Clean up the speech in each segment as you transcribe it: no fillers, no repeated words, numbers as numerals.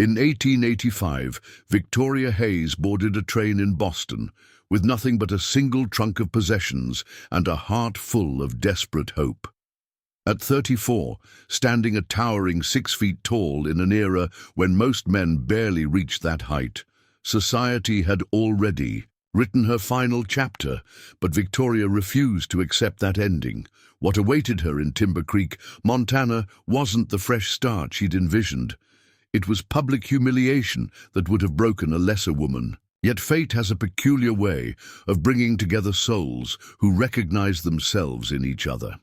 In 1885, Victoria Hayes boarded a train in Boston with nothing but a single trunk of possessions and a heart full of desperate hope. At 34, standing a towering 6 feet tall in an era when most men barely reached that height, society had already written her final chapter, but Victoria refused to accept that ending. What awaited her in Timber Creek, Montana, wasn't the fresh start she'd envisioned. It was public humiliation that would have broken a lesser woman. Yet fate has a peculiar way of bringing together souls who recognize themselves in each other.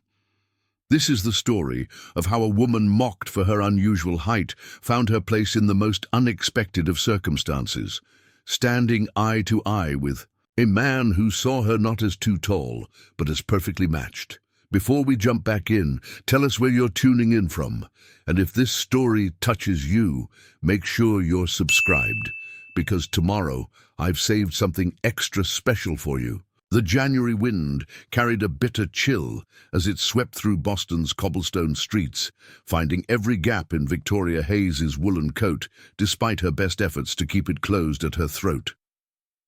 This is the story of how a woman mocked for her unusual height found her place in the most unexpected of circumstances, standing eye to eye with a man who saw her not as too tall, but as perfectly matched. Before we jump back in, tell us where you're tuning in from, and if this story touches you, make sure you're subscribed, because tomorrow I've saved something extra special for you. The January wind carried a bitter chill as it swept through Boston's cobblestone streets, finding every gap in Victoria Hayes's woolen coat, despite her best efforts to keep it closed at her throat.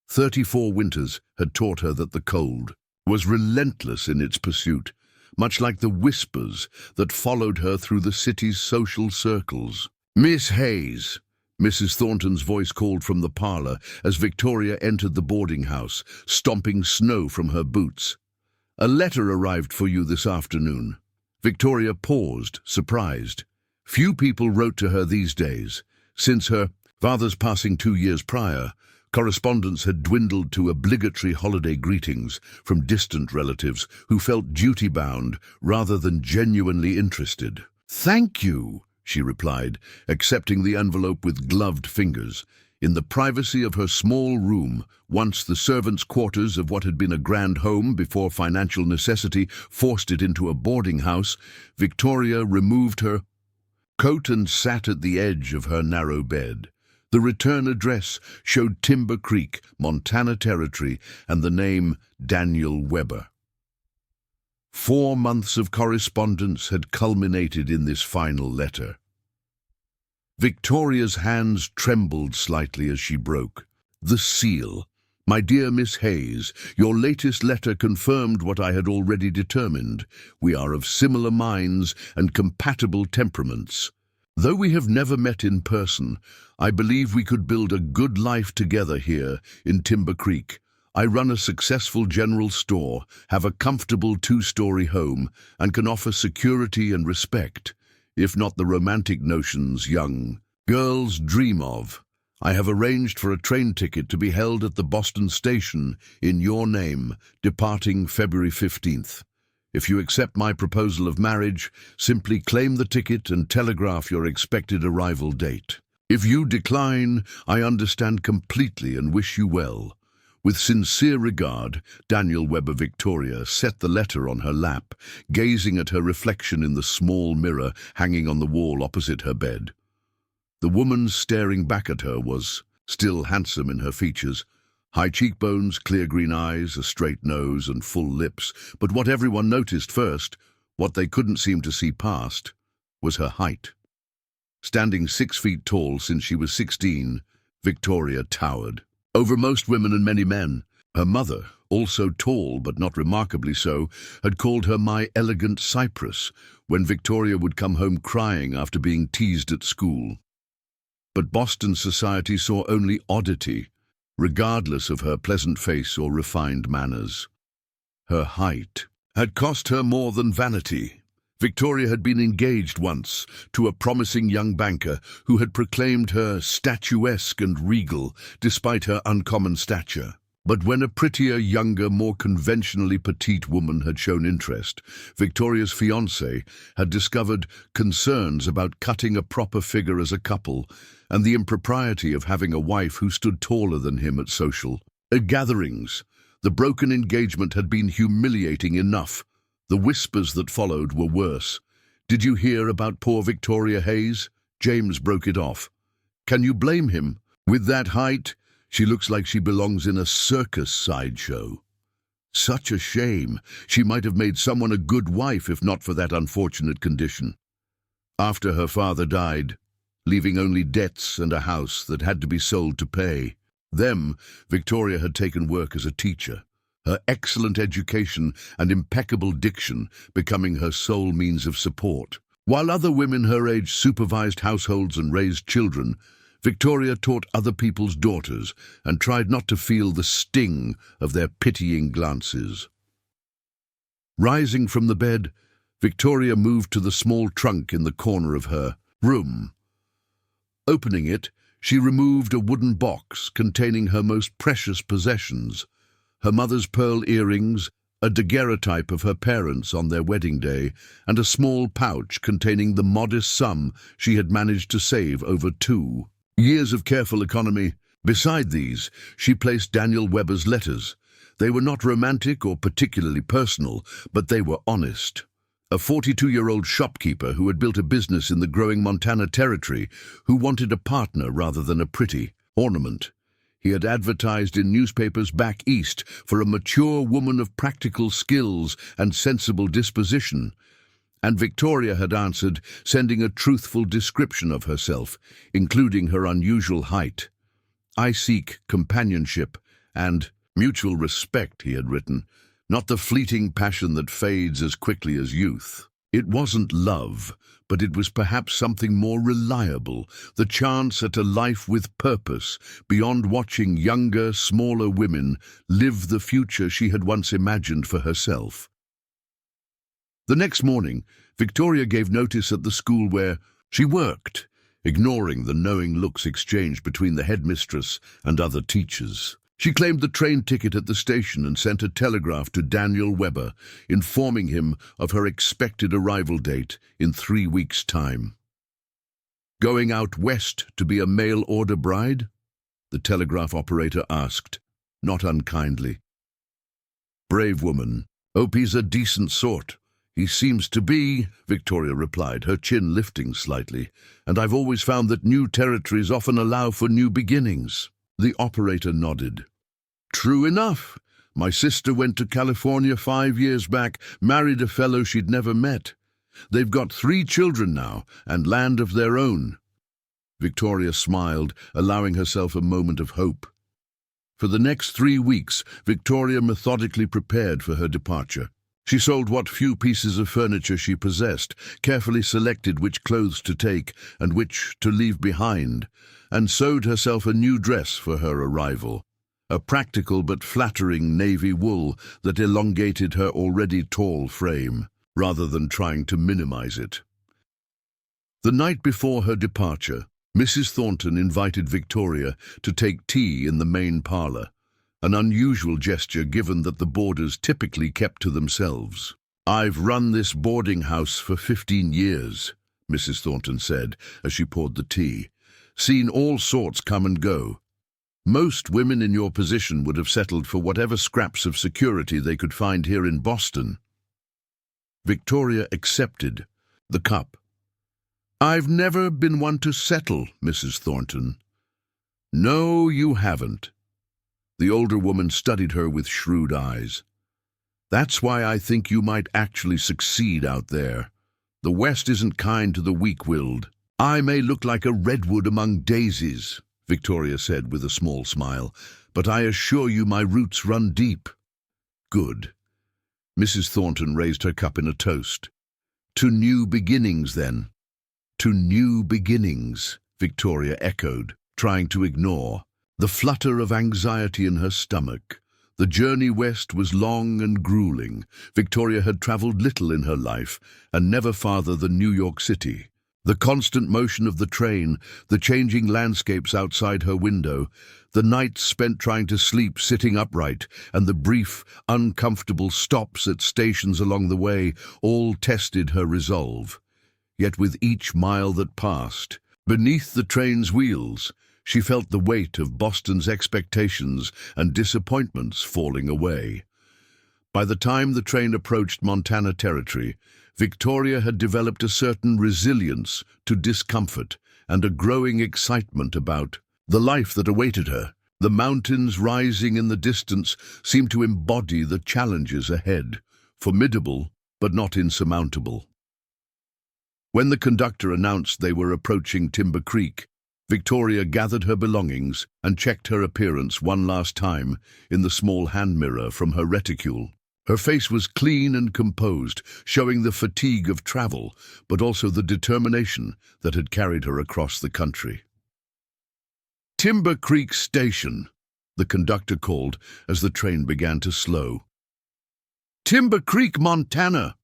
34 winters had taught her that the cold was relentless in its pursuit, much like the whispers that followed her through the city's social circles. "Miss Hayes," Mrs. Thornton's voice called from the parlor as Victoria entered the boarding house, stomping snow from her boots. "A letter arrived for you this afternoon." Victoria paused, surprised. Few people wrote to her these days. Since her father's passing 2 years prior, correspondence had dwindled to obligatory holiday greetings from distant relatives who felt duty-bound rather than genuinely interested. "Thank you," she replied, accepting the envelope with gloved fingers. In the privacy of her small room, once the servants' quarters of what had been a grand home before financial necessity forced it into a boarding house, Victoria removed her coat and sat at the edge of her narrow bed. The return address showed Timber Creek, Montana Territory, and the name Daniel Weber. 4 months of correspondence had culminated in this final letter. Victoria's hands trembled slightly as she broke. The seal. "My dear Miss Hayes, your latest letter confirmed what I had already determined. We are of similar minds and compatible temperaments. Though we have never met in person, I believe we could build a good life together here in Timber Creek. I run a successful general store, have a comfortable 2-story home, and can offer security and respect, if not the romantic notions young girls dream of. I have arranged for a train ticket to be held at the Boston station in your name, departing February 15th. If you accept my proposal of marriage, simply claim the ticket and telegraph your expected arrival date. If you decline, I understand completely and wish you well. With sincere regard, Daniel Weber." Victoria set the letter on her lap, gazing at her reflection in the small mirror hanging on the wall opposite her bed. The woman staring back at her was still handsome in her features. High cheekbones, clear green eyes, a straight nose and full lips. But what everyone noticed first, what they couldn't seem to see past, was her height. Standing 6 feet tall since she was 16, Victoria towered over most women and many men. Her mother, also tall but not remarkably so, had called her "my elegant cypress" when Victoria would come home crying after being teased at school. But Boston society saw only oddity, regardless of her pleasant face or refined manners. Her height had cost her more than vanity. Victoria had been engaged once to a promising young banker who had proclaimed her statuesque and regal despite her uncommon stature. But when a prettier, younger, more conventionally petite woman had shown interest, Victoria's fiancé had discovered concerns about cutting a proper figure as a couple and the impropriety of having a wife who stood taller than him at social gatherings. The broken engagement had been humiliating enough. The whispers that followed were worse. "Did you hear about poor Victoria Hayes?" James broke it off. "Can you blame him? With that height, she looks like she belongs in a circus sideshow. Such a shame. She might have made someone a good wife if not for that unfortunate condition." After her father died, leaving only debts and a house that had to be sold to pay. Them, Victoria had taken work as a teacher, her excellent education and impeccable diction becoming her sole means of support. While other women her age supervised households and raised children, Victoria taught other people's daughters and tried not to feel the sting of their pitying glances. Rising from the bed, Victoria moved to the small trunk in the corner of her room. Opening it, she removed a wooden box containing her most precious possessions, her mother's pearl earrings, a daguerreotype of her parents on their wedding day, and a small pouch containing the modest sum she had managed to save over 2 years of careful economy. Beside these, she placed Daniel Webber's letters. They were not romantic or particularly personal, but they were honest. A 42-year-old shopkeeper who had built a business in the growing Montana Territory, who wanted a partner rather than a pretty ornament. He had advertised in newspapers back east for a mature woman of practical skills and sensible disposition. And Victoria had answered, sending a truthful description of herself, including her unusual height. "I seek companionship and mutual respect," he had written, "not the fleeting passion that fades as quickly as youth." It wasn't love, but it was perhaps something more reliable, the chance at a life with purpose, beyond watching younger, smaller women live the future she had once imagined for herself. The next morning, Victoria gave notice at the school where she worked, ignoring the knowing looks exchanged between the headmistress and other teachers. She claimed the train ticket at the station and sent a telegraph to Daniel Webber, informing him of her expected arrival date in 3 weeks' time. "Going out west to be a mail-order bride?" the telegraph operator asked, not unkindly. "Brave woman. Hope he's a decent sort." "He seems to be," Victoria replied, her chin lifting slightly, "and I've always found that new territories often allow for new beginnings." The operator nodded. "True enough. My sister went to California 5 years back, married a fellow she'd never met. They've got 3 children now, and land of their own." Victoria smiled, allowing herself a moment of hope. For the next 3 weeks, Victoria methodically prepared for her departure. She sold what few pieces of furniture she possessed, carefully selected which clothes to take and which to leave behind, and sewed herself a new dress for her arrival, a practical but flattering navy wool that elongated her already tall frame, rather than trying to minimize it. The night before her departure, Mrs. Thornton invited Victoria to take tea in the main parlor, an unusual gesture given that the boarders typically kept to themselves. "I've run this boarding house for 15 years, Mrs. Thornton said as she poured the tea. "Seen all sorts come and go. Most women in your position would have settled for whatever scraps of security they could find here in Boston." Victoria accepted the cup. "I've never been one to settle, Mrs. Thornton." "No, you haven't." The older woman studied her with shrewd eyes. "That's why I think you might actually succeed out there. The West isn't kind to the weak-willed." "I may look like a redwood among daisies," Victoria said with a small smile, "but I assure you my roots run deep." "Good." Mrs. Thornton raised her cup in a toast. "To new beginnings, then." "To new beginnings," Victoria echoed, trying to ignore the flutter of anxiety in her stomach. The journey west was long and grueling. Victoria had traveled little in her life, and never farther than New York City. The constant motion of the train, the changing landscapes outside her window, the nights spent trying to sleep sitting upright, and the brief, uncomfortable stops at stations along the way all tested her resolve. Yet with each mile that passed, beneath the train's wheels, she felt the weight of Boston's expectations and disappointments falling away. By the time the train approached Montana Territory, Victoria had developed a certain resilience to discomfort and a growing excitement about the life that awaited her. The mountains rising in the distance seemed to embody the challenges ahead, formidable but not insurmountable. When the conductor announced they were approaching Timber Creek, Victoria gathered her belongings and checked her appearance one last time in the small hand mirror from her reticule. Her face was clean and composed, showing the fatigue of travel, but also the determination that had carried her across the country. Timber Creek Station, the conductor called as the train began to slow. Timber Creek, Montana.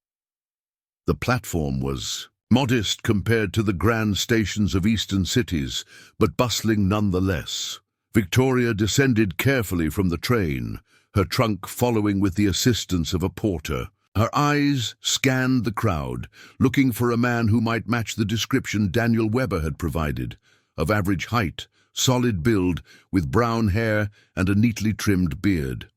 The platform was modest compared to the grand stations of eastern cities, but bustling nonetheless. Victoria descended carefully from the train, her trunk following with the assistance of a porter. Her eyes scanned the crowd, looking for a man who might match the description Daniel Weber had provided, of average height, solid build, with brown hair and a neatly trimmed beard.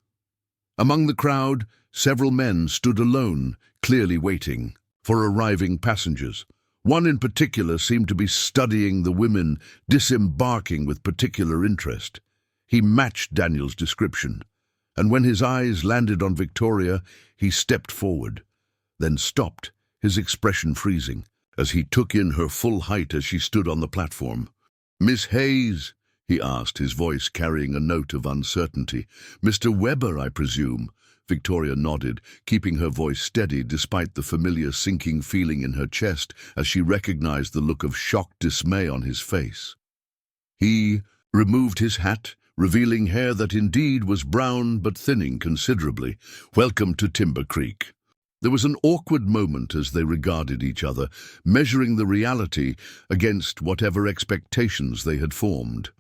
Among the crowd, several men stood alone, clearly waiting for arriving passengers. One in particular seemed to be studying the women disembarking with particular interest. He matched Daniel's description, and when his eyes landed on Victoria, he stepped forward, then stopped, his expression freezing, as he took in her full height as she stood on the platform. "Miss Hayes," he asked, his voice carrying a note of uncertainty. "Mr. Weber, I presume?" Victoria nodded, keeping her voice steady despite the familiar sinking feeling in her chest as she recognized the look of shocked dismay on his face. He removed his hat, revealing hair that indeed was brown but thinning considerably. "Welcome to Timber Creek." There was an awkward moment as they regarded each other, measuring the reality against whatever expectations they had formed.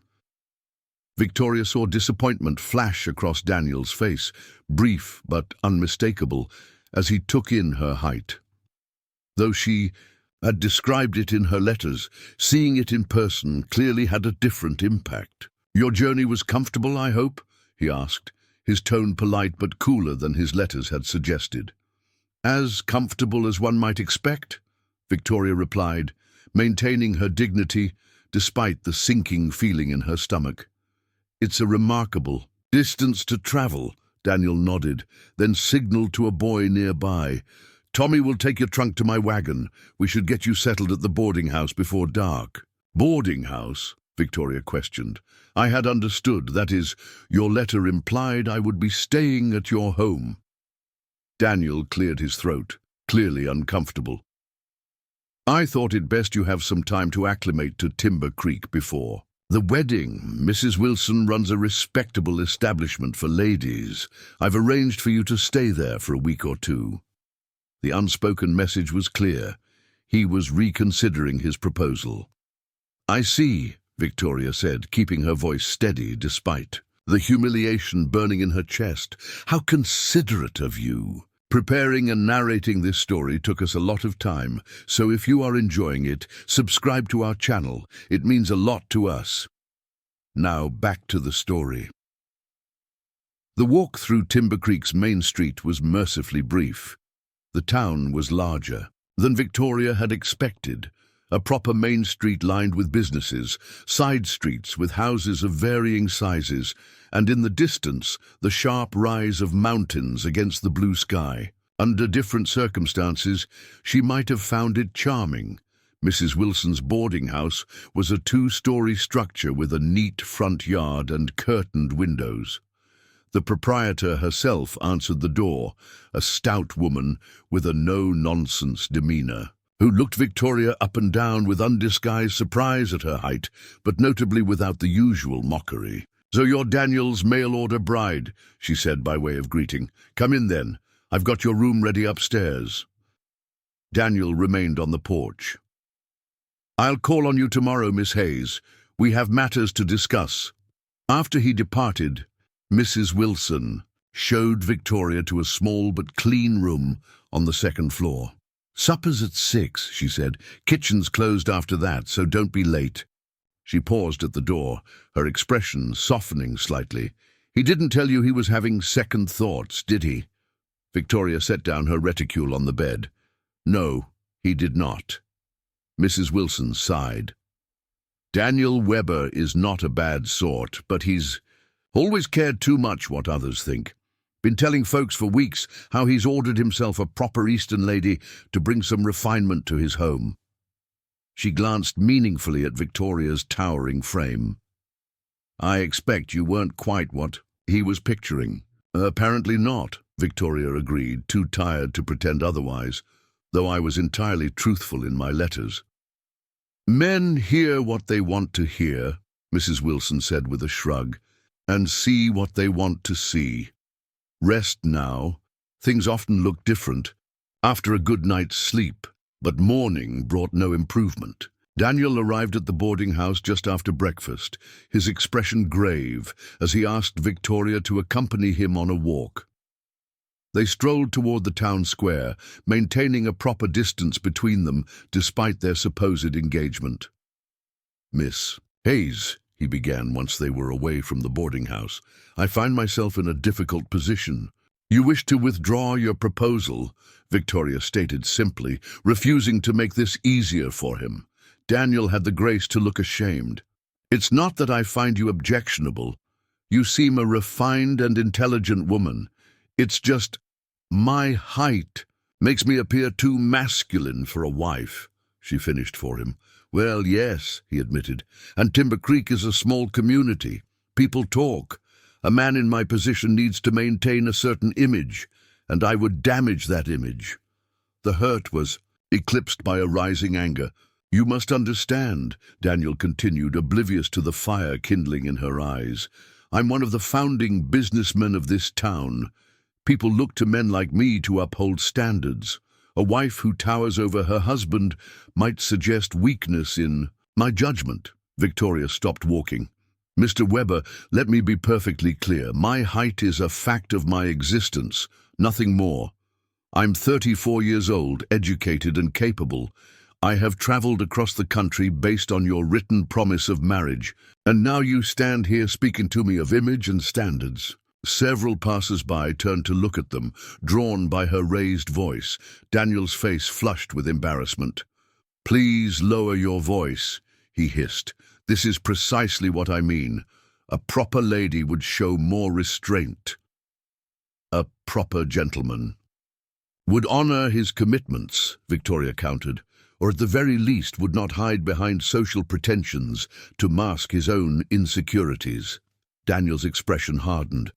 Victoria saw disappointment flash across Daniel's face, brief but unmistakable, as he took in her height. Though she had described it in her letters, seeing it in person clearly had a different impact. "Your journey was comfortable, I hope?" he asked, his tone polite but cooler than his letters had suggested. "As comfortable as one might expect," Victoria replied, maintaining her dignity despite the sinking feeling in her stomach. "It's a remarkable distance to travel," Daniel nodded, then signaled to a boy nearby. "Tommy will take your trunk to my wagon. We should get you settled at the boarding house before dark." "Boarding house?" Victoria questioned. "I had understood, that is, your letter implied I would be staying at your home." Daniel cleared his throat, clearly uncomfortable. "I thought it best you have some time to acclimate to Timber Creek before the wedding. Mrs. Wilson runs a respectable establishment for ladies. I've arranged for you to stay there for a week or two." The unspoken message was clear. He was reconsidering his proposal. "I see," Victoria said, keeping her voice steady despite the humiliation burning in her chest. "How considerate of you. Preparing and narrating this story took us a lot of time, so if you are enjoying it, subscribe to our channel. It means a lot to us." Now back to the story. The walk through Timber Creek's main street was mercifully brief. The town was larger than Victoria had expected. A proper main street lined with businesses, side streets with houses of varying sizes, and in the distance, the sharp rise of mountains against the blue sky. Under different circumstances, she might have found it charming. Mrs. Wilson's boarding house was a two-story structure with a neat front yard and curtained windows. The proprietor herself answered the door, a stout woman with a no-nonsense demeanor, who looked Victoria up and down with undisguised surprise at her height, but notably without the usual mockery. "So you're Daniel's mail-order bride," she said by way of greeting. "Come in then. I've got your room ready upstairs." Daniel remained on the porch. "I'll call on you tomorrow, Miss Hayes. We have matters to discuss." After he departed, Mrs. Wilson showed Victoria to a small but clean room on the second floor. "Supper's at 6, she said. "Kitchen's closed after that, so don't be late." She paused at the door, her expression softening slightly. "He didn't tell you he was having second thoughts, did he?" Victoria set down her reticule on the bed. "No, he did not." Mrs. Wilson sighed. "Daniel Weber is not a bad sort, but he's always cared too much what others think. Been telling folks for weeks how he's ordered himself a proper Eastern lady to bring some refinement to his home." She glanced meaningfully at Victoria's towering frame. "I expect you weren't quite what he was picturing." "Apparently not," Victoria agreed, too tired to pretend otherwise, though I was entirely truthful in my letters. "Men hear what they want to hear," Mrs. Wilson said with a shrug, "and see what they want to see. Rest now. Things often look different after a good night's sleep." But morning brought no improvement. Daniel arrived at the boarding house just after breakfast, his expression grave, as he asked Victoria to accompany him on a walk. They strolled toward the town square, maintaining a proper distance between them despite their supposed engagement. "Miss Hayes," he began once they were away from the boarding house, "I find myself in a difficult position." "You wish to withdraw your proposal," Victoria stated simply, refusing to make this easier for him. Daniel had the grace to look ashamed. "It's not that I find you objectionable. You seem a refined and intelligent woman. It's just my height makes me appear too masculine for a wife," she finished for him. "Well, yes," he admitted, "and Timber Creek is a small community. People talk. A man in my position needs to maintain a certain image, and I would damage that image." The hurt was eclipsed by a rising anger. "You must understand," Daniel continued, oblivious to the fire kindling in her eyes. "I'm one of the founding businessmen of this town. People look to men like me to uphold standards. A wife who towers over her husband might suggest weakness in my judgment." Victoria stopped walking. "Mr. Weber, let me be perfectly clear. My height is a fact of my existence, nothing more. I'm 34 years old, educated and capable. I have traveled across the country based on your written promise of marriage, and now you stand here speaking to me of image and standards." Several passers-by turned to look at them, drawn by her raised voice. Daniel's face flushed with embarrassment. "Please lower your voice," he hissed. "This is precisely what I mean. A proper lady would show more restraint. A proper gentleman would honor his commitments," Victoria countered, "or at the very least would not hide behind social pretensions to mask his own insecurities." Daniel's expression hardened.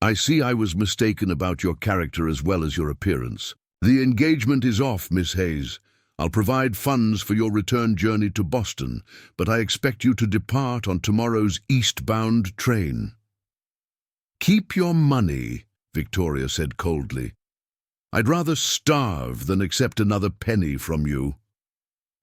"I see I was mistaken about your character as well as your appearance. The engagement is off, Miss Hayes. I'll provide funds for your return journey to Boston, but I expect you to depart on tomorrow's eastbound train." "Keep your money," Victoria said coldly. "I'd rather starve than accept another penny from you."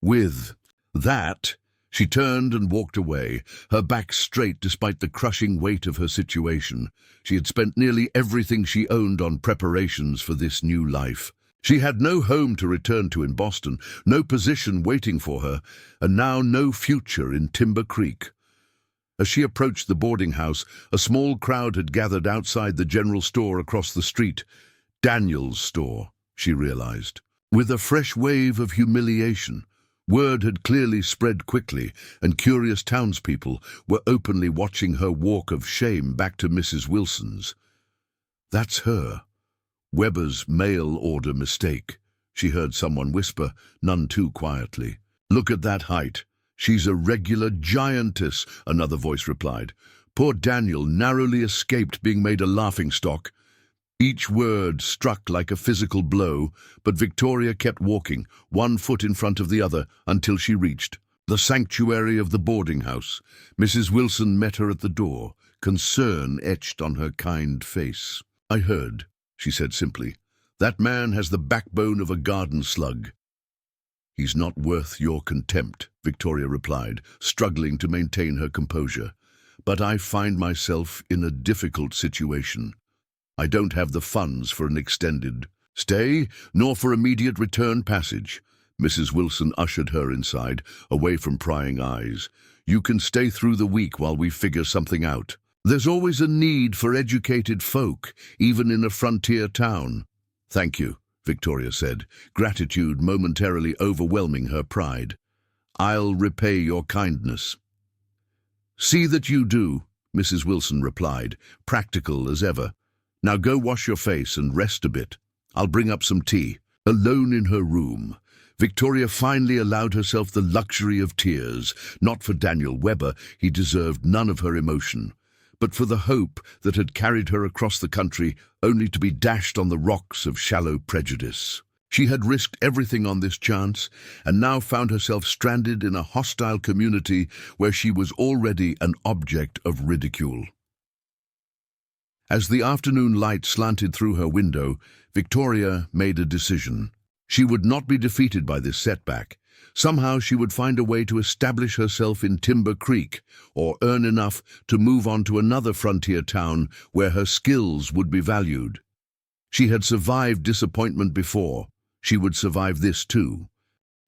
With that, she turned and walked away, her back straight despite the crushing weight of her situation. She had spent nearly everything she owned on preparations for this new life. She had no home to return to in Boston, no position waiting for her, and now no future in Timber Creek. As she approached the boarding house, a small crowd had gathered outside the general store across the street. Daniel's store, she realized. With a fresh wave of humiliation, word had clearly spread quickly, and curious townspeople were openly watching her walk of shame back to Mrs. Wilson's. "That's her. Weber's mail-order mistake," she heard someone whisper, none too quietly. "Look at that height. She's a regular giantess," another voice replied. "Poor Daniel narrowly escaped being made a laughingstock." Each word struck like a physical blow, but Victoria kept walking, one foot in front of the other, until she reached the sanctuary of the boarding house. Mrs. Wilson met her at the door, concern etched on her kind face. "I heard," she said simply. "That man has the backbone of a garden slug." "He's not worth your contempt," Victoria replied, struggling to maintain her composure. "But I find myself in a difficult situation. I don't have the funds for an extended stay, nor for immediate return passage." Mrs. Wilson ushered her inside, away from prying eyes. "You can stay through the week while we figure something out. There's always a need for educated folk, even in a frontier town." "Thank you," Victoria said, gratitude momentarily overwhelming her pride. "I'll repay your kindness." "See that you do," Mrs. Wilson replied, practical as ever. "Now go wash your face and rest a bit. I'll bring up some tea." Alone in her room, Victoria finally allowed herself the luxury of tears. Not for Daniel Webber, he deserved none of her emotion, but for the hope that had carried her across the country only to be dashed on the rocks of shallow prejudice. She had risked everything on this chance, and now found herself stranded in a hostile community where she was already an object of ridicule. As the afternoon light slanted through her window, Victoria made a decision. She would not be defeated by this setback. Somehow she would find a way to establish herself in Timber Creek, or earn enough to move on to another frontier town where her skills would be valued. She had survived disappointment before. She would survive this too.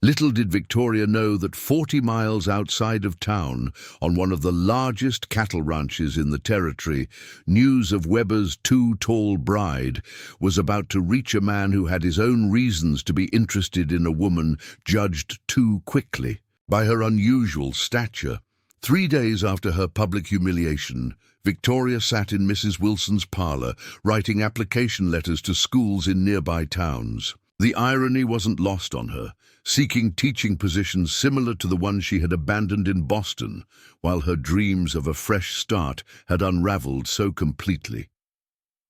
Little did Victoria know that 40 miles outside of town, on one of the largest cattle ranches in the territory, news of Webber's too-tall bride was about to reach a man who had his own reasons to be interested in a woman judged too quickly by her unusual stature. 3 days after her public humiliation, Victoria sat in Mrs. Wilson's parlor, writing application letters to schools in nearby towns. The irony wasn't lost on her, seeking teaching positions similar to the one she had abandoned in Boston, while her dreams of a fresh start had unraveled so completely.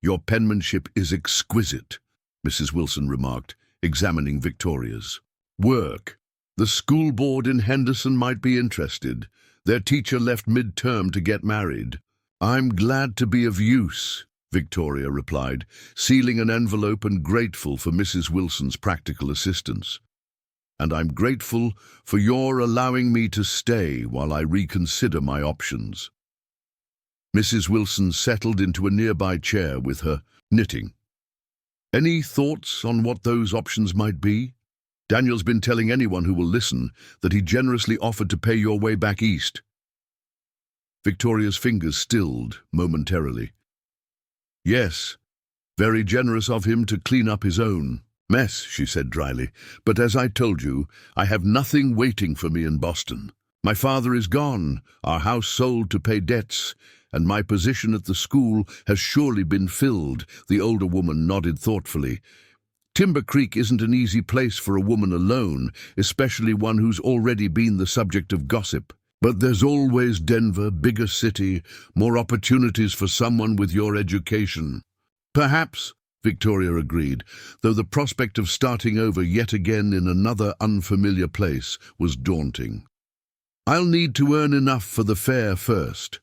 "Your penmanship is exquisite," Mrs. Wilson remarked, examining Victoria's work. "The school board in Henderson might be interested. Their teacher left mid-term to get married." "I'm glad to be of use," Victoria replied, sealing an envelope and grateful for Mrs. Wilson's practical assistance. "And I'm grateful for your allowing me to stay while I reconsider my options." Mrs. Wilson settled into a nearby chair with her knitting. "Any thoughts on what those options might be? Daniel's been telling anyone who will listen that he generously offered to pay your way back east." Victoria's fingers stilled momentarily. "Yes, very generous of him to clean up his own mess," she said dryly. "But as I told you, I have nothing waiting for me in Boston. My father is gone, our house sold to pay debts, and my position at the school has surely been filled." The older woman nodded thoughtfully. "Timber Creek isn't an easy place for a woman alone, especially one who's already been the subject of gossip. But there's always Denver, bigger city, more opportunities for someone with your education." "Perhaps," Victoria agreed, though the prospect of starting over yet again in another unfamiliar place was daunting. "I'll need to earn enough for the fare first."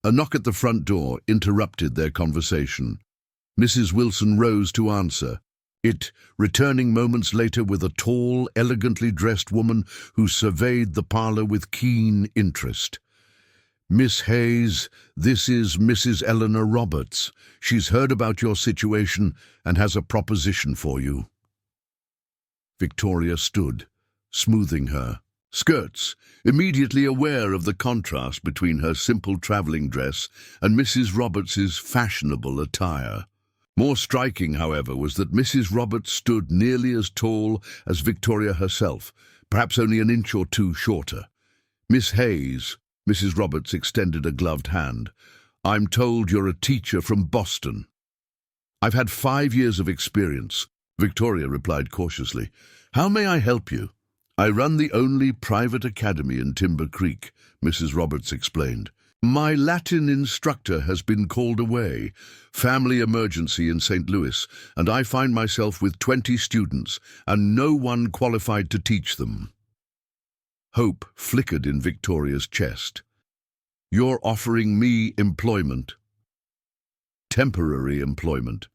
A knock at the front door interrupted their conversation. Mrs. Wilson rose to answer, returning moments later with a tall, elegantly dressed woman who surveyed the parlor with keen interest. "Miss Hayes, this is Mrs. Eleanor Roberts. She's heard about your situation and has a proposition for you." Victoria stood, smoothing her skirts, immediately aware of the contrast between her simple traveling dress and Mrs. Roberts's fashionable attire. More striking, however, was that Mrs. Roberts stood nearly as tall as Victoria herself, perhaps only an inch or two shorter. "Miss Hayes," Mrs. Roberts extended a gloved hand, "I'm told you're a teacher from Boston." "I've had 5 years of experience," Victoria replied cautiously. "How may I help you?" "I run the only private academy in Timber Creek," Mrs. Roberts explained. "My Latin instructor has been called away, family emergency in St. Louis, and I find myself with 20 students and no one qualified to teach them." Hope flickered in Victoria's chest. "You're offering me employment?" "Temporary employment,"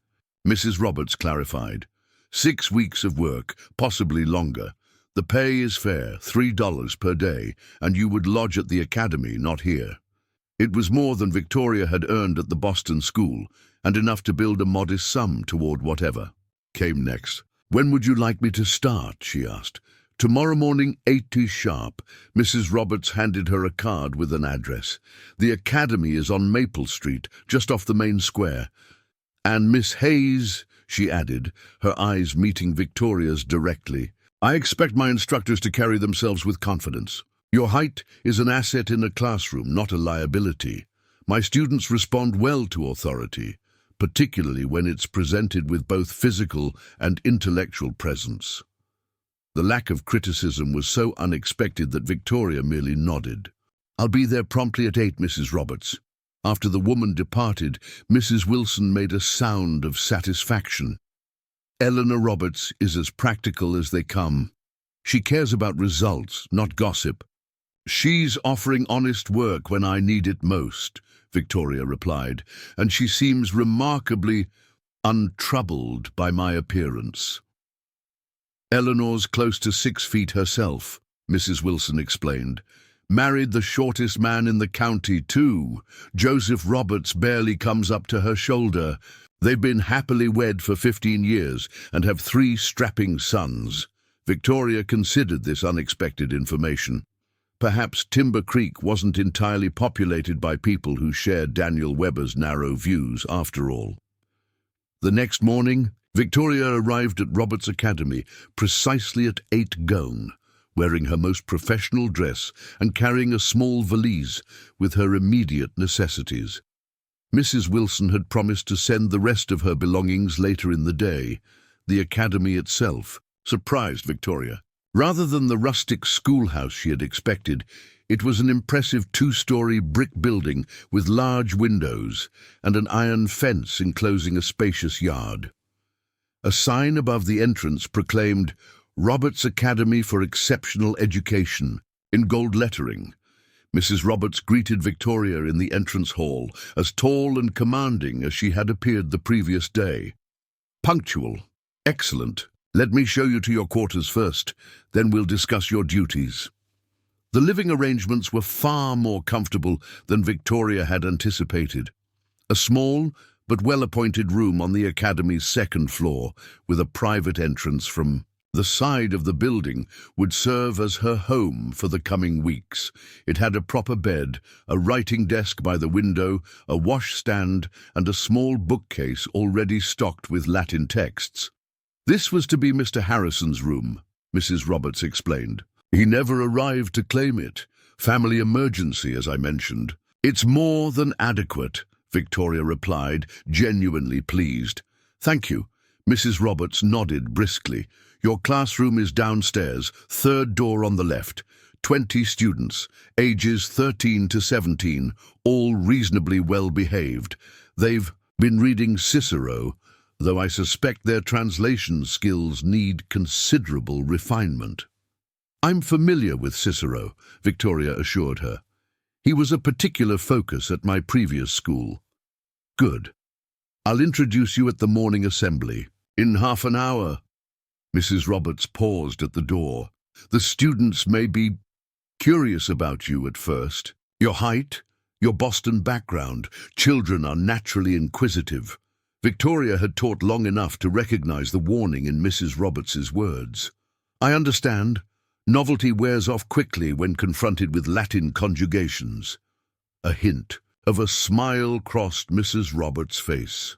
Mrs. Roberts clarified. 6 weeks of work, possibly longer. The pay is fair, $3 per day, and you would lodge at the academy, not here. It was more than Victoria had earned at the Boston school, and enough to build a modest sum toward whatever came next. "When would you like me to start?" she asked. "Tomorrow morning, 8 sharp." Mrs. Roberts handed her a card with an address. "The academy is on Maple Street, just off the main square. And Miss Hayes," she added, her eyes meeting Victoria's directly, "I expect my instructors to carry themselves with confidence. Your height is an asset in a classroom, not a liability. My students respond well to authority, particularly when it's presented with both physical and intellectual presence." The lack of criticism was so unexpected that Victoria merely nodded. "I'll be there promptly at 8, Mrs. Roberts." After the woman departed, Mrs. Wilson made a sound of satisfaction. "Eleanor Roberts is as practical as they come. She cares about results, not gossip." "She's offering honest work when I need it most," Victoria replied, "and she seems remarkably untroubled by my appearance." "Eleanor's close to 6 feet herself," Mrs. Wilson explained. "Married the shortest man in the county, too. Joseph Roberts barely comes up to her shoulder. They've been happily wed for 15 years and have 3 strapping sons." Victoria considered this unexpected information. Perhaps Timber Creek wasn't entirely populated by people who shared Daniel Webber's narrow views, after all. The next morning, Victoria arrived at Roberts Academy precisely at 8 gone, wearing her most professional dress and carrying a small valise with her immediate necessities. Mrs. Wilson had promised to send the rest of her belongings later in the day. The academy itself surprised Victoria. Rather than the rustic schoolhouse she had expected, it was an impressive 2-story brick building with large windows and an iron fence enclosing a spacious yard. A sign above the entrance proclaimed "Roberts Academy for Exceptional Education" in gold lettering. Mrs. Roberts greeted Victoria in the entrance hall, as tall and commanding as she had appeared the previous day. "Punctual. Excellent. Let me show you to your quarters first, then we'll discuss your duties." The living arrangements were far more comfortable than Victoria had anticipated. A small but well-appointed room on the academy's 2nd floor, with a private entrance from the side of the building, would serve as her home for the coming weeks. It had a proper bed, a writing desk by the window, a washstand, and a small bookcase already stocked with Latin texts. "This was to be Mr. Harrison's room," Mrs. Roberts explained. "He never arrived to claim it. Family emergency, as I mentioned." "It's more than adequate," Victoria replied, genuinely pleased. "Thank you." Mrs. Roberts nodded briskly. "Your classroom is downstairs, 3rd door on the left. 20 students, ages 13 to 17, all reasonably well behaved. They've been reading Cicero, though I suspect their translation skills need considerable refinement." "I'm familiar with Cicero," Victoria assured her. "He was a particular focus at my previous school." "Good. I'll introduce you at the morning assembly. In half an hour." Mrs. Roberts paused at the door. "The students may be curious about you at first. Your height, your Boston background. Children are naturally inquisitive." Victoria had taught long enough to recognize the warning in Mrs. Roberts's words. "I understand. Novelty wears off quickly when confronted with Latin conjugations." A hint of a smile crossed Mrs. Roberts' face.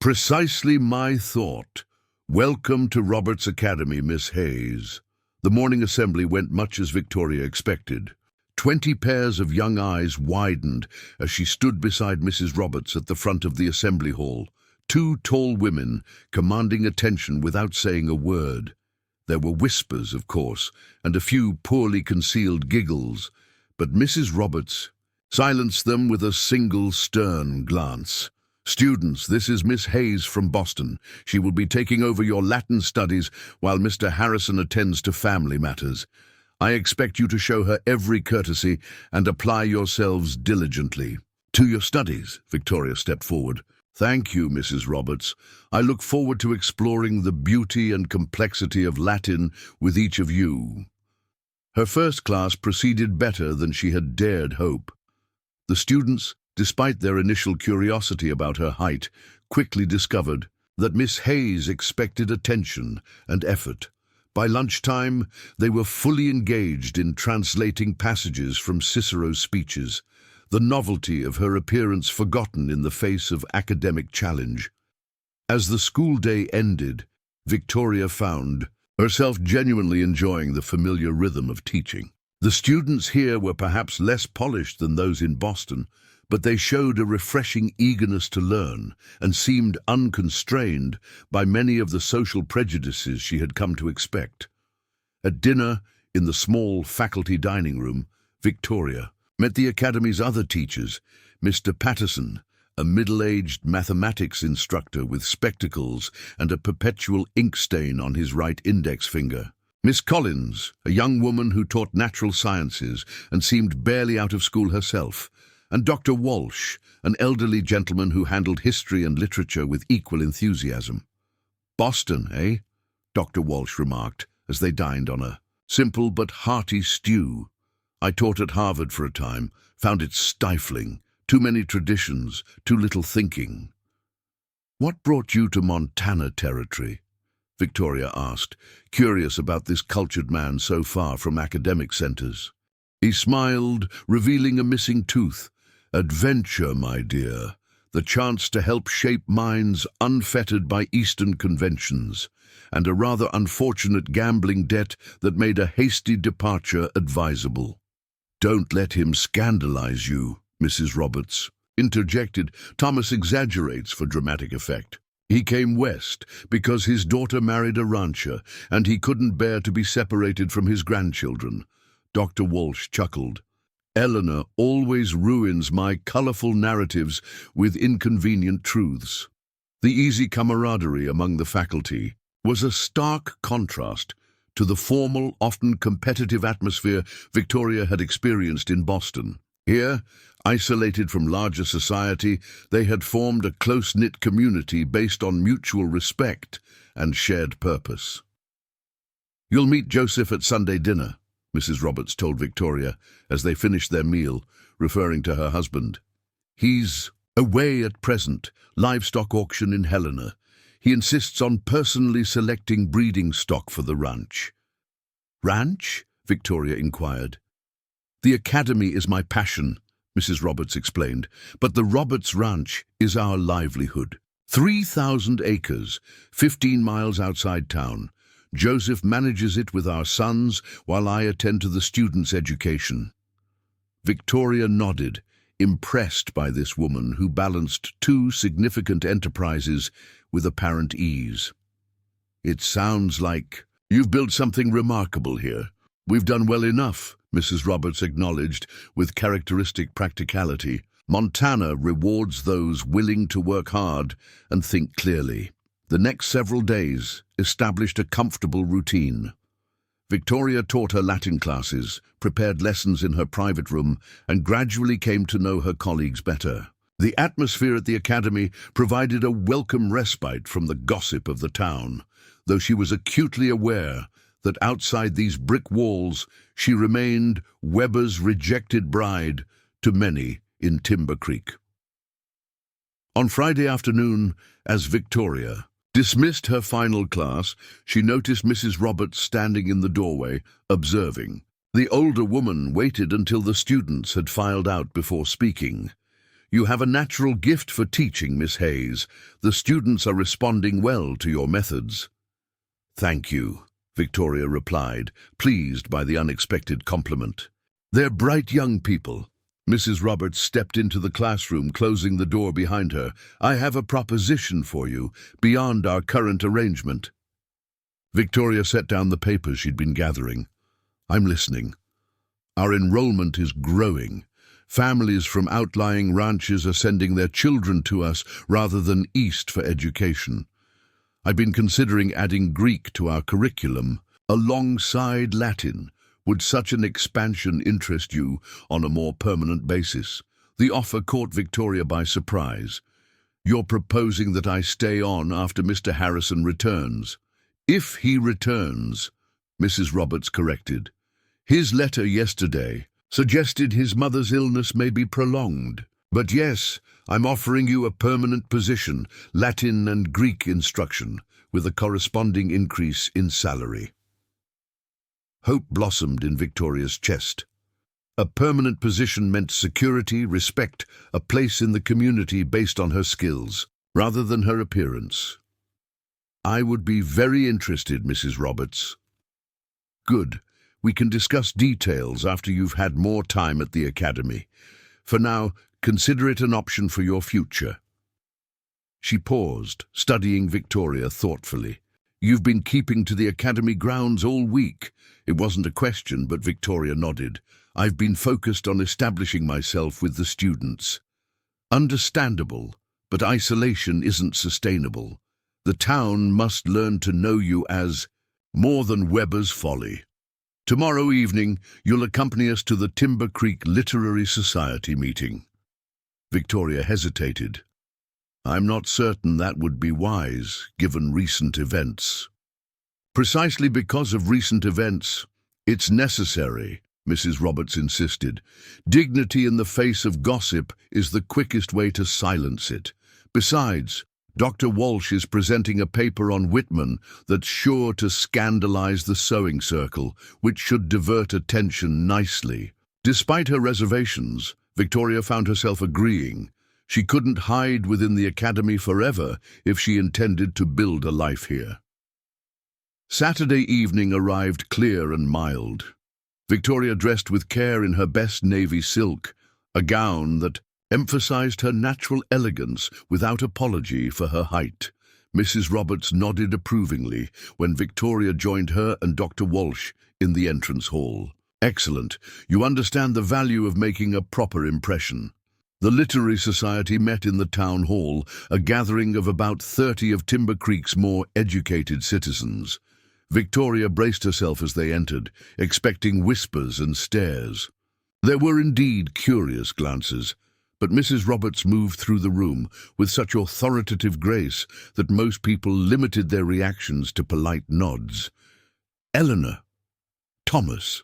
"Precisely my thought. Welcome to Roberts Academy, Miss Hayes." The morning assembly went much as Victoria expected. 20 pairs of young eyes widened as she stood beside Mrs. Roberts at the front of the assembly hall. 2 tall women, commanding attention without saying a word. There were whispers, of course, and a few poorly concealed giggles, but Mrs. Roberts silenced them with a single stern glance. "Students, this is Miss Hayes from Boston. She will be taking over your Latin studies while Mr. Harrison attends to family matters. I expect you to show her every courtesy and apply yourselves diligently." "To your studies," Victoria stepped forward. "Thank you, Mrs. Roberts. I look forward to exploring the beauty and complexity of Latin with each of you." Her first class proceeded better than she had dared hope. The students, despite their initial curiosity about her height, quickly discovered that Miss Hayes expected attention and effort. By lunchtime, they were fully engaged in translating passages from Cicero's speeches, the novelty of her appearance forgotten in the face of academic challenge. As the school day ended, Victoria found herself genuinely enjoying the familiar rhythm of teaching. The students here were perhaps less polished than those in Boston, but they showed a refreshing eagerness to learn and seemed unconstrained by many of the social prejudices she had come to expect. At dinner, in the small faculty dining room, Victoria met the Academy's other teachers, Mr. Patterson, a middle-aged mathematics instructor with spectacles and a perpetual ink stain on his right index finger. Miss Collins, a young woman who taught natural sciences and seemed barely out of school herself, and Dr. Walsh, an elderly gentleman who handled history and literature with equal enthusiasm. "Boston, eh?" Dr. Walsh remarked as they dined on a simple but hearty stew. "I taught at Harvard for a time, found it stifling. Too many traditions, too little thinking." "What brought you to Montana territory?" Victoria asked, curious about this cultured man so far from academic centers. He smiled, revealing a missing tooth. "Adventure, my dear. The chance to help shape minds unfettered by Eastern conventions, and a rather unfortunate gambling debt that made a hasty departure advisable." "Don't let him scandalize you," Mrs. Roberts interjected. "Thomas exaggerates for dramatic effect. He came west because his daughter married a rancher, and he couldn't bear to be separated from his grandchildren." Dr. Walsh chuckled. "Eleanor always ruins my colorful narratives with inconvenient truths." The easy camaraderie among the faculty was a stark contrast to the formal, often competitive atmosphere Victoria had experienced in Boston. Here, isolated from larger society, they had formed a close-knit community based on mutual respect and shared purpose. "You'll meet Joseph at Sunday dinner," Mrs. Roberts told Victoria as they finished their meal, referring to her husband. "He's away at present, livestock auction in Helena. He insists on personally selecting breeding stock for the ranch." "Ranch?" Victoria inquired. "The Academy is my passion," Mrs. Roberts explained, "but the Roberts Ranch is our livelihood. 3,000 acres, 15 miles outside town. Joseph manages it with our sons while I attend to the students' education." Victoria nodded, impressed by this woman who balanced two significant enterprises with apparent ease. "It sounds like you've built something remarkable here. We've done well enough," Mrs. Roberts acknowledged with characteristic practicality. "Montana rewards those willing to work hard and think clearly." The next several days established a comfortable routine. Victoria taught her Latin classes, prepared lessons in her private room, and gradually came to know her colleagues better. The atmosphere at the Academy provided a welcome respite from the gossip of the town, though she was acutely aware that outside these brick walls she remained Weber's rejected bride to many in Timber Creek. On Friday afternoon, as Victoria dismissed her final class, she noticed Mrs. Roberts standing in the doorway, observing. The older woman waited until the students had filed out before speaking. "You have a natural gift for teaching, Miss Hayes. The students are responding well to your methods." "Thank you," Victoria replied, pleased by the unexpected compliment. "They're bright young people." Mrs. Roberts stepped into the classroom, closing the door behind her. "I have a proposition for you, beyond our current arrangement." Victoria set down the papers she'd been gathering. "I'm listening." "Our enrollment is growing. Families from outlying ranches are sending their children to us rather than east for education. I've been considering adding Greek to our curriculum, alongside Latin. Would such an expansion interest you on a more permanent basis?" The offer caught Victoria by surprise. "You're proposing that I stay on after Mr. Harrison returns?" "If he returns," Mrs. Roberts corrected. "His letter yesterday suggested his mother's illness may be prolonged. But yes, I'm offering you a permanent position, Latin and Greek instruction, with a corresponding increase in salary." Hope blossomed in Victoria's chest. A permanent position meant security, respect, a place in the community based on her skills, rather than her appearance. "I would be very interested, Mrs. Roberts." "Good. We can discuss details after you've had more time at the Academy. For now, consider it an option for your future." She paused, studying Victoria thoughtfully. You've been keeping to the academy grounds all week. It wasn't a question, but Victoria nodded. I've been focused on establishing myself with the students. Understandable, but isolation isn't sustainable. The town must learn to know you as more than Weber's Folly. Tomorrow evening, you'll accompany us to the Timber Creek Literary Society meeting. Victoria hesitated. I'm not certain that would be wise, given recent events. Precisely because of recent events, it's necessary, Mrs. Roberts insisted. Dignity in the face of gossip is the quickest way to silence it. Besides, Dr. Walsh is presenting a paper on Whitman that's sure to scandalize the sewing circle, which should divert attention nicely. Despite her reservations, Victoria found herself agreeing. She couldn't hide within the academy forever if she intended to build a life here. Saturday evening arrived clear and mild. Victoria dressed with care in her best navy silk, a gown that emphasized her natural elegance without apology for her height. Mrs. Roberts nodded approvingly when Victoria joined her and Dr. Walsh in the entrance hall. Excellent. You understand the value of making a proper impression. The Literary Society met in the town hall, a gathering of about 30 of Timber Creek's more educated citizens. Victoria braced herself as they entered, expecting whispers and stares. There were indeed curious glances, but Mrs. Roberts moved through the room with such authoritative grace that most people limited their reactions to polite nods. Eleanor, Thomas,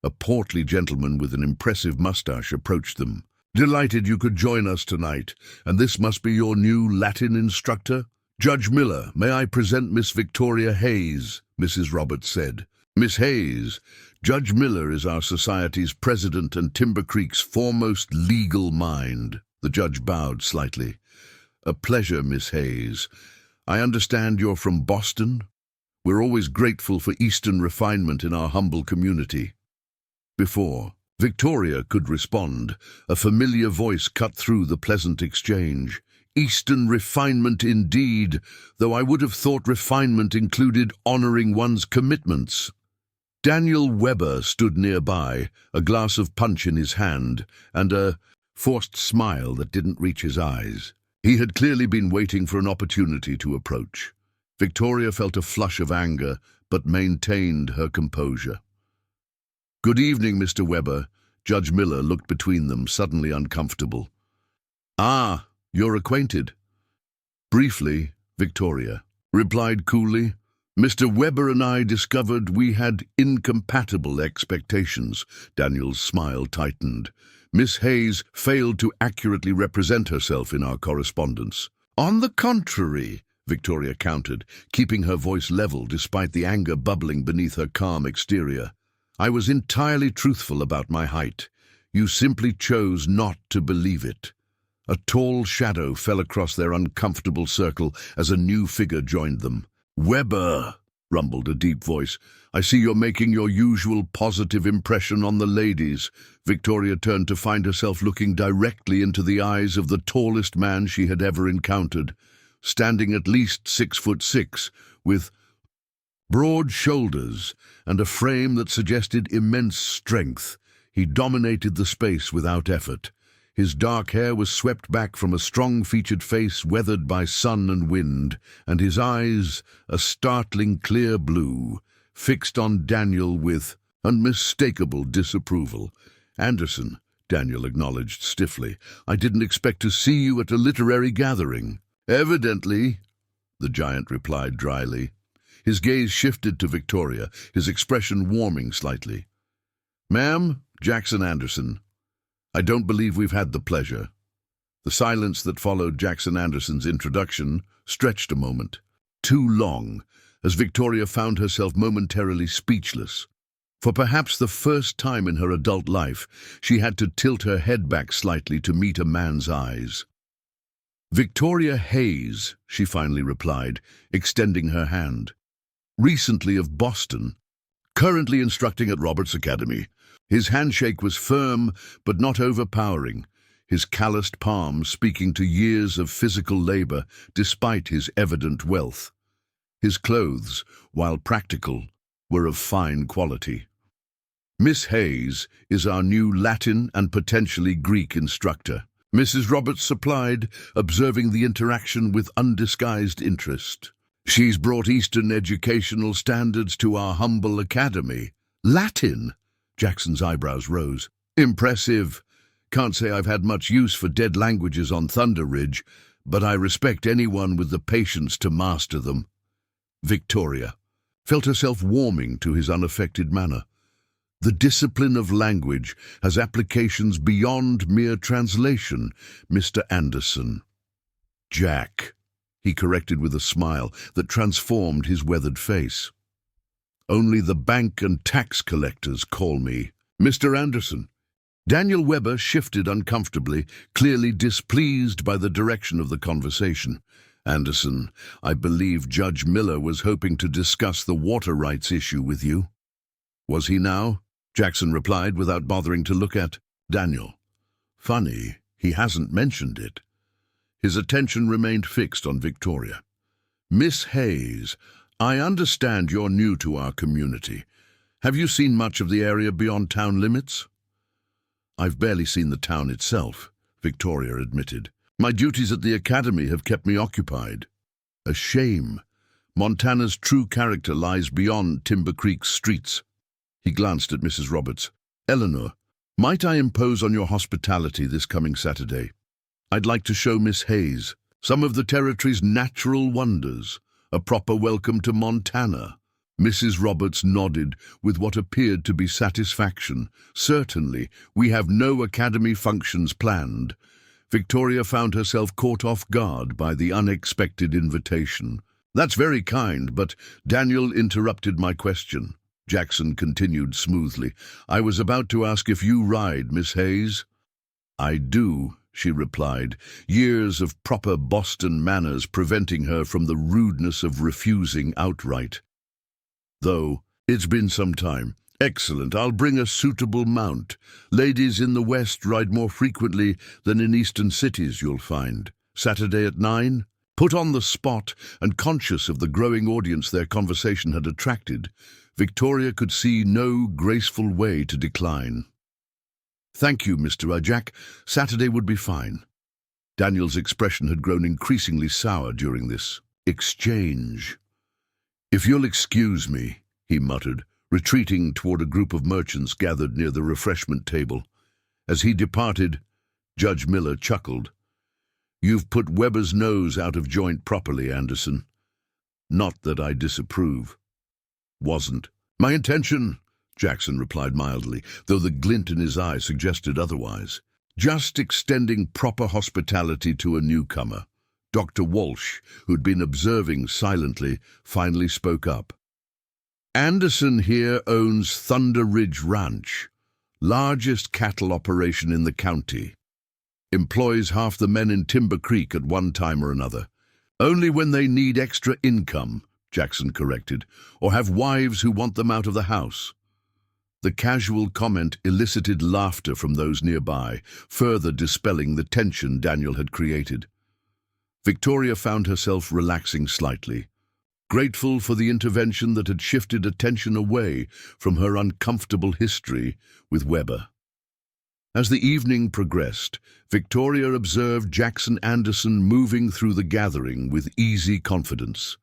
a portly gentleman with an impressive mustache, approached them. Delighted you could join us tonight, and this must be your new Latin instructor? Judge Miller, may I present Miss Victoria Hayes, Mrs. Roberts said. Miss Hayes, Judge Miller is our society's president and Timber Creek's foremost legal mind. The judge bowed slightly. A pleasure, Miss Hayes. I understand you're from Boston? We're always grateful for Eastern refinement in our humble community. Before Victoria could respond, a familiar voice cut through the pleasant exchange. Eastern refinement indeed, though I would have thought refinement included honoring one's commitments. Daniel Weber stood nearby, a glass of punch in his hand, and a forced smile that didn't reach his eyes. He had clearly been waiting for an opportunity to approach. Victoria felt a flush of anger, but maintained her composure. Good evening, Mr. Weber. Judge Miller looked between them, suddenly uncomfortable. Ah, you're acquainted. Briefly, Victoria replied coolly. Mr. Weber and I discovered we had incompatible expectations. Daniel's smile tightened. Miss Hayes failed to accurately represent herself in our correspondence. On the contrary, Victoria countered, keeping her voice level despite the anger bubbling beneath her calm exterior. I was entirely truthful about my height. You simply chose not to believe it. A tall shadow fell across their uncomfortable circle as a new figure joined them. Weber, rumbled a deep voice. I see you're making your usual positive impression on the ladies. Victoria turned to find herself looking directly into the eyes of the tallest man she had ever encountered, standing at least 6'6", with broad shoulders and a frame that suggested immense strength. He dominated the space without effort. His dark hair was swept back from a strong-featured face weathered by sun and wind, and his eyes, a startling clear blue, fixed on Daniel with unmistakable disapproval. Anderson, Daniel acknowledged stiffly, I didn't expect to see you at a literary gathering. Evidently, the giant replied dryly. His gaze shifted to Victoria, his expression warming slightly. Ma'am, Jackson Anderson, I don't believe we've had the pleasure. The silence that followed Jackson Anderson's introduction stretched a moment. Too long, as Victoria found herself momentarily speechless. For perhaps the first time in her adult life, she had to tilt her head back slightly to meet a man's eyes. Victoria Hayes, she finally replied, extending her hand. Recently of Boston, currently instructing at Roberts Academy. His handshake was firm but not overpowering, his calloused palm speaking to years of physical labor despite his evident wealth. His clothes, while practical, were of fine quality. Miss Hayes is our new Latin and potentially Greek instructor, Mrs. Roberts supplied, observing the interaction with undisguised interest. She's brought Eastern educational standards to our humble academy. Latin? Jackson's eyebrows rose. Impressive. Can't say I've had much use for dead languages on Thunder Ridge, but I respect anyone with the patience to master them. Victoria felt herself warming to his unaffected manner. The discipline of language has applications beyond mere translation, Mr. Anderson. Jack, he corrected with a smile that transformed his weathered face. Only the bank and tax collectors call me Mr. Anderson. Daniel Webber shifted uncomfortably, clearly displeased by the direction of the conversation. Anderson, I believe Judge Miller was hoping to discuss the water rights issue with you. Was he now? Jackson replied without bothering to look at Daniel. Funny, he hasn't mentioned it. His attention remained fixed on Victoria. Miss Hayes, I understand you're new to our community. Have you seen much of the area beyond town limits? I've barely seen the town itself, Victoria admitted. My duties at the academy have kept me occupied. A shame. Montana's true character lies beyond Timber Creek's streets. He glanced at Mrs. Roberts. Eleanor, might I impose on your hospitality this coming Saturday? I'd like to show Miss Hayes some of the territory's natural wonders, a proper welcome to Montana. Mrs. Roberts nodded with what appeared to be satisfaction. Certainly, we have no academy functions planned. Victoria found herself caught off guard by the unexpected invitation. That's very kind, but Daniel interrupted my question. Jackson continued smoothly. I was about to ask if you ride, Miss Hayes. I do, she replied, years of proper Boston manners preventing her from the rudeness of refusing outright. Though, it's been some time. Excellent, I'll bring a suitable mount. Ladies in the West ride more frequently than in Eastern cities, you'll find. Saturday at 9? Put on the spot, and conscious of the growing audience their conversation had attracted, Victoria could see no graceful way to decline. Thank you, Mr. Jack. Saturday would be fine. Daniel's expression had grown increasingly sour during this exchange. If you'll excuse me, he muttered, retreating toward a group of merchants gathered near the refreshment table. As he departed, Judge Miller chuckled. You've put Webber's nose out of joint properly, Anderson. Not that I disapprove. Wasn't my intention, Jackson replied mildly, though the glint in his eye suggested otherwise. Just extending proper hospitality to a newcomer. Dr. Walsh, who'd been observing silently, finally spoke up. Anderson here owns Thunder Ridge Ranch, largest cattle operation in the county. Employs half the men in Timber Creek at one time or another. Only when they need extra income, Jackson corrected, or have wives who want them out of the house. The casual comment elicited laughter from those nearby, further dispelling the tension Daniel had created. Victoria found herself relaxing slightly, grateful for the intervention that had shifted attention away from her uncomfortable history with Webber. As the evening progressed, Victoria observed Jackson Anderson moving through the gathering with easy confidence.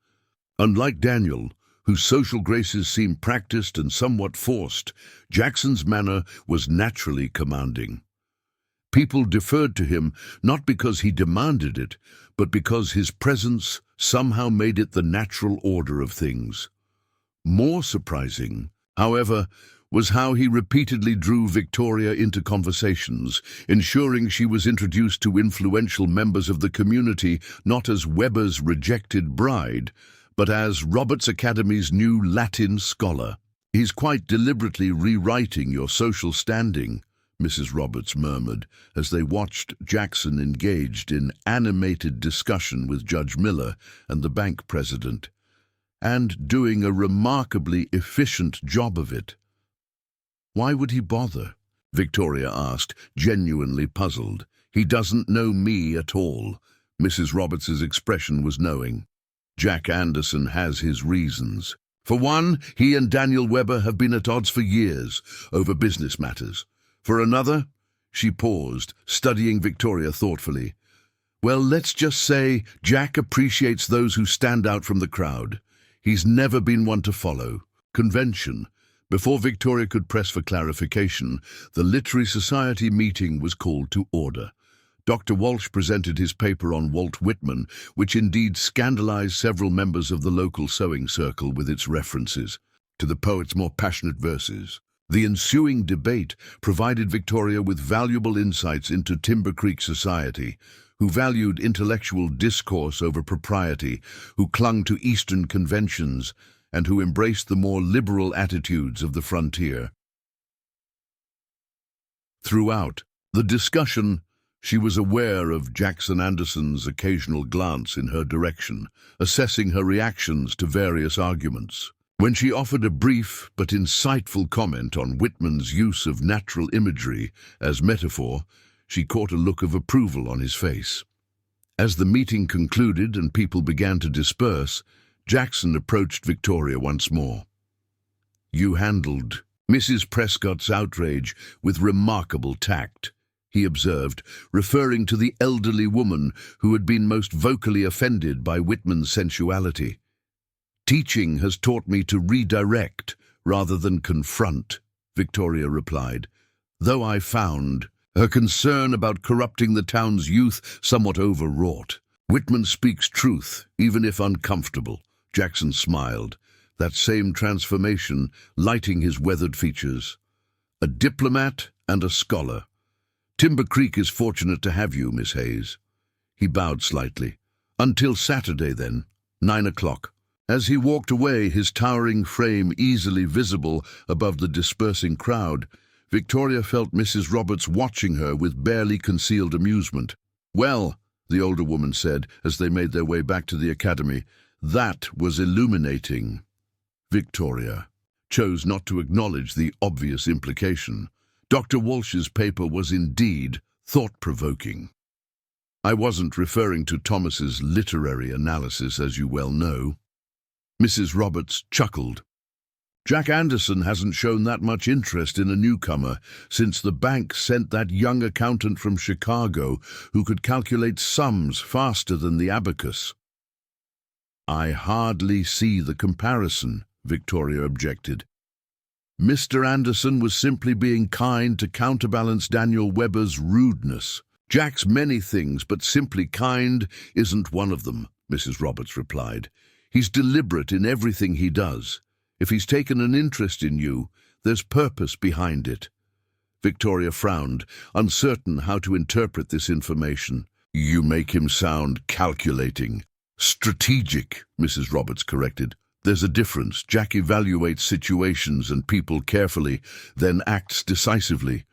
Unlike Daniel, whose social graces seemed practiced and somewhat forced, Jackson's manner was naturally commanding. People deferred to him not because he demanded it, but because his presence somehow made it the natural order of things. More surprising, however, was how he repeatedly drew Victoria into conversations, ensuring she was introduced to influential members of the community not as Webber's rejected bride, but as Roberts Academy's new Latin scholar. He's quite deliberately rewriting your social standing, Mrs. Roberts murmured as they watched Jackson engaged in animated discussion with Judge Miller and the bank president, and doing a remarkably efficient job of it. Why would he bother? Victoria asked, genuinely puzzled. He doesn't know me at all. Mrs. Roberts's expression was knowing. Jack Anderson has his reasons. For one, he and Daniel Webber have been at odds for years over business matters. For another, she paused, studying Victoria thoughtfully. Well, let's just say Jack appreciates those who stand out from the crowd. He's never been one to follow convention. Before Victoria could press for clarification, the Literary Society meeting was called to order. Dr. Walsh presented his paper on Walt Whitman, which indeed scandalized several members of the local sewing circle with its references to the poet's more passionate verses. The ensuing debate provided Victoria with valuable insights into Timber Creek society, who valued intellectual discourse over propriety, who clung to Eastern conventions, and who embraced the more liberal attitudes of the frontier. Throughout the discussion, she was aware of Jackson Anderson's occasional glance in her direction, assessing her reactions to various arguments. When she offered a brief but insightful comment on Whitman's use of natural imagery as metaphor, she caught a look of approval on his face. As the meeting concluded and people began to disperse, Jackson approached Victoria once more. "You handled Mrs. Prescott's outrage with remarkable tact," he observed, referring to the elderly woman who had been most vocally offended by Whitman's sensuality. "Teaching has taught me to redirect rather than confront," Victoria replied, "though I found her concern about corrupting the town's youth somewhat overwrought. Whitman speaks truth, even if uncomfortable." Jackson smiled, that same transformation lighting his weathered features. "A diplomat and a scholar. Timber Creek is fortunate to have you, Miss Hayes." He bowed slightly. "Until Saturday, then, 9 o'clock. As he walked away, his towering frame easily visible above the dispersing crowd, Victoria felt Mrs. Roberts watching her with barely concealed amusement. "Well," the older woman said as they made their way back to the academy, "that was illuminating." Victoria chose not to acknowledge the obvious implication. Dr. Walsh's paper was indeed thought-provoking. "I wasn't referring to Thomas's literary analysis, as you well know." Mrs. Roberts chuckled. "Jack Anderson hasn't shown that much interest in a newcomer since the bank sent that young accountant from Chicago who could calculate sums faster than the abacus." "I hardly see the comparison," Victoria objected. "Mr. Anderson was simply being kind to counterbalance Daniel Webber's rudeness. Jack's many things, but simply kind isn't one of them," Mrs. Roberts replied. "He's deliberate in everything he does. If he's taken an interest in you, there's purpose behind it." Victoria frowned, uncertain how to interpret this information. "You make him sound calculating." "Strategic," Mrs. Roberts corrected. "There's a difference. Jack evaluates situations and people carefully, then acts decisively.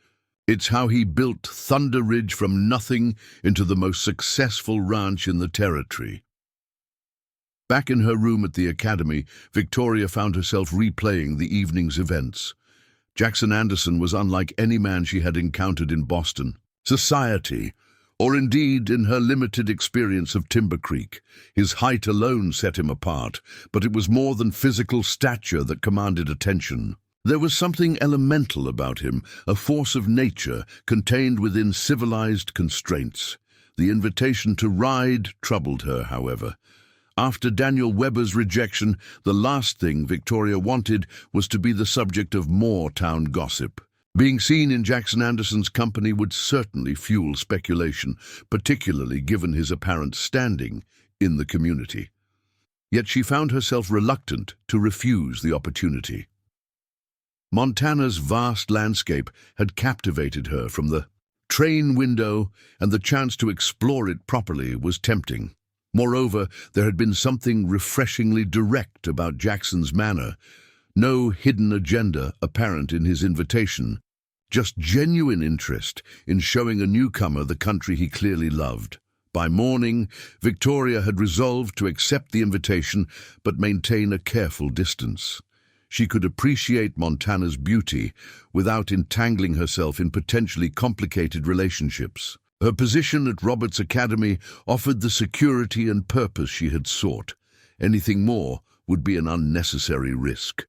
It's how he built Thunder Ridge from nothing into the most successful ranch in the territory." Back in her room at the academy, Victoria found herself replaying the evening's events. Jackson Anderson was unlike any man she had encountered in Boston, society, or indeed in her limited experience of Timber Creek. His height alone set him apart, but it was more than physical stature that commanded attention. There was something elemental about him, a force of nature contained within civilized constraints. The invitation to ride troubled her, however. After Daniel Webber's rejection, the last thing Victoria wanted was to be the subject of more town gossip. Being seen in Jackson Anderson's company would certainly fuel speculation, particularly given his apparent standing in the community. Yet she found herself reluctant to refuse the opportunity. Montana's vast landscape had captivated her from the train window, and the chance to explore it properly was tempting. Moreover, there had been something refreshingly direct about Jackson's manner. No hidden agenda apparent in his invitation, just genuine interest in showing a newcomer the country he clearly loved. By morning, Victoria had resolved to accept the invitation but maintain a careful distance. She could appreciate Montana's beauty without entangling herself in potentially complicated relationships. Her position at Roberts Academy offered the security and purpose she had sought. Anything more would be an unnecessary risk.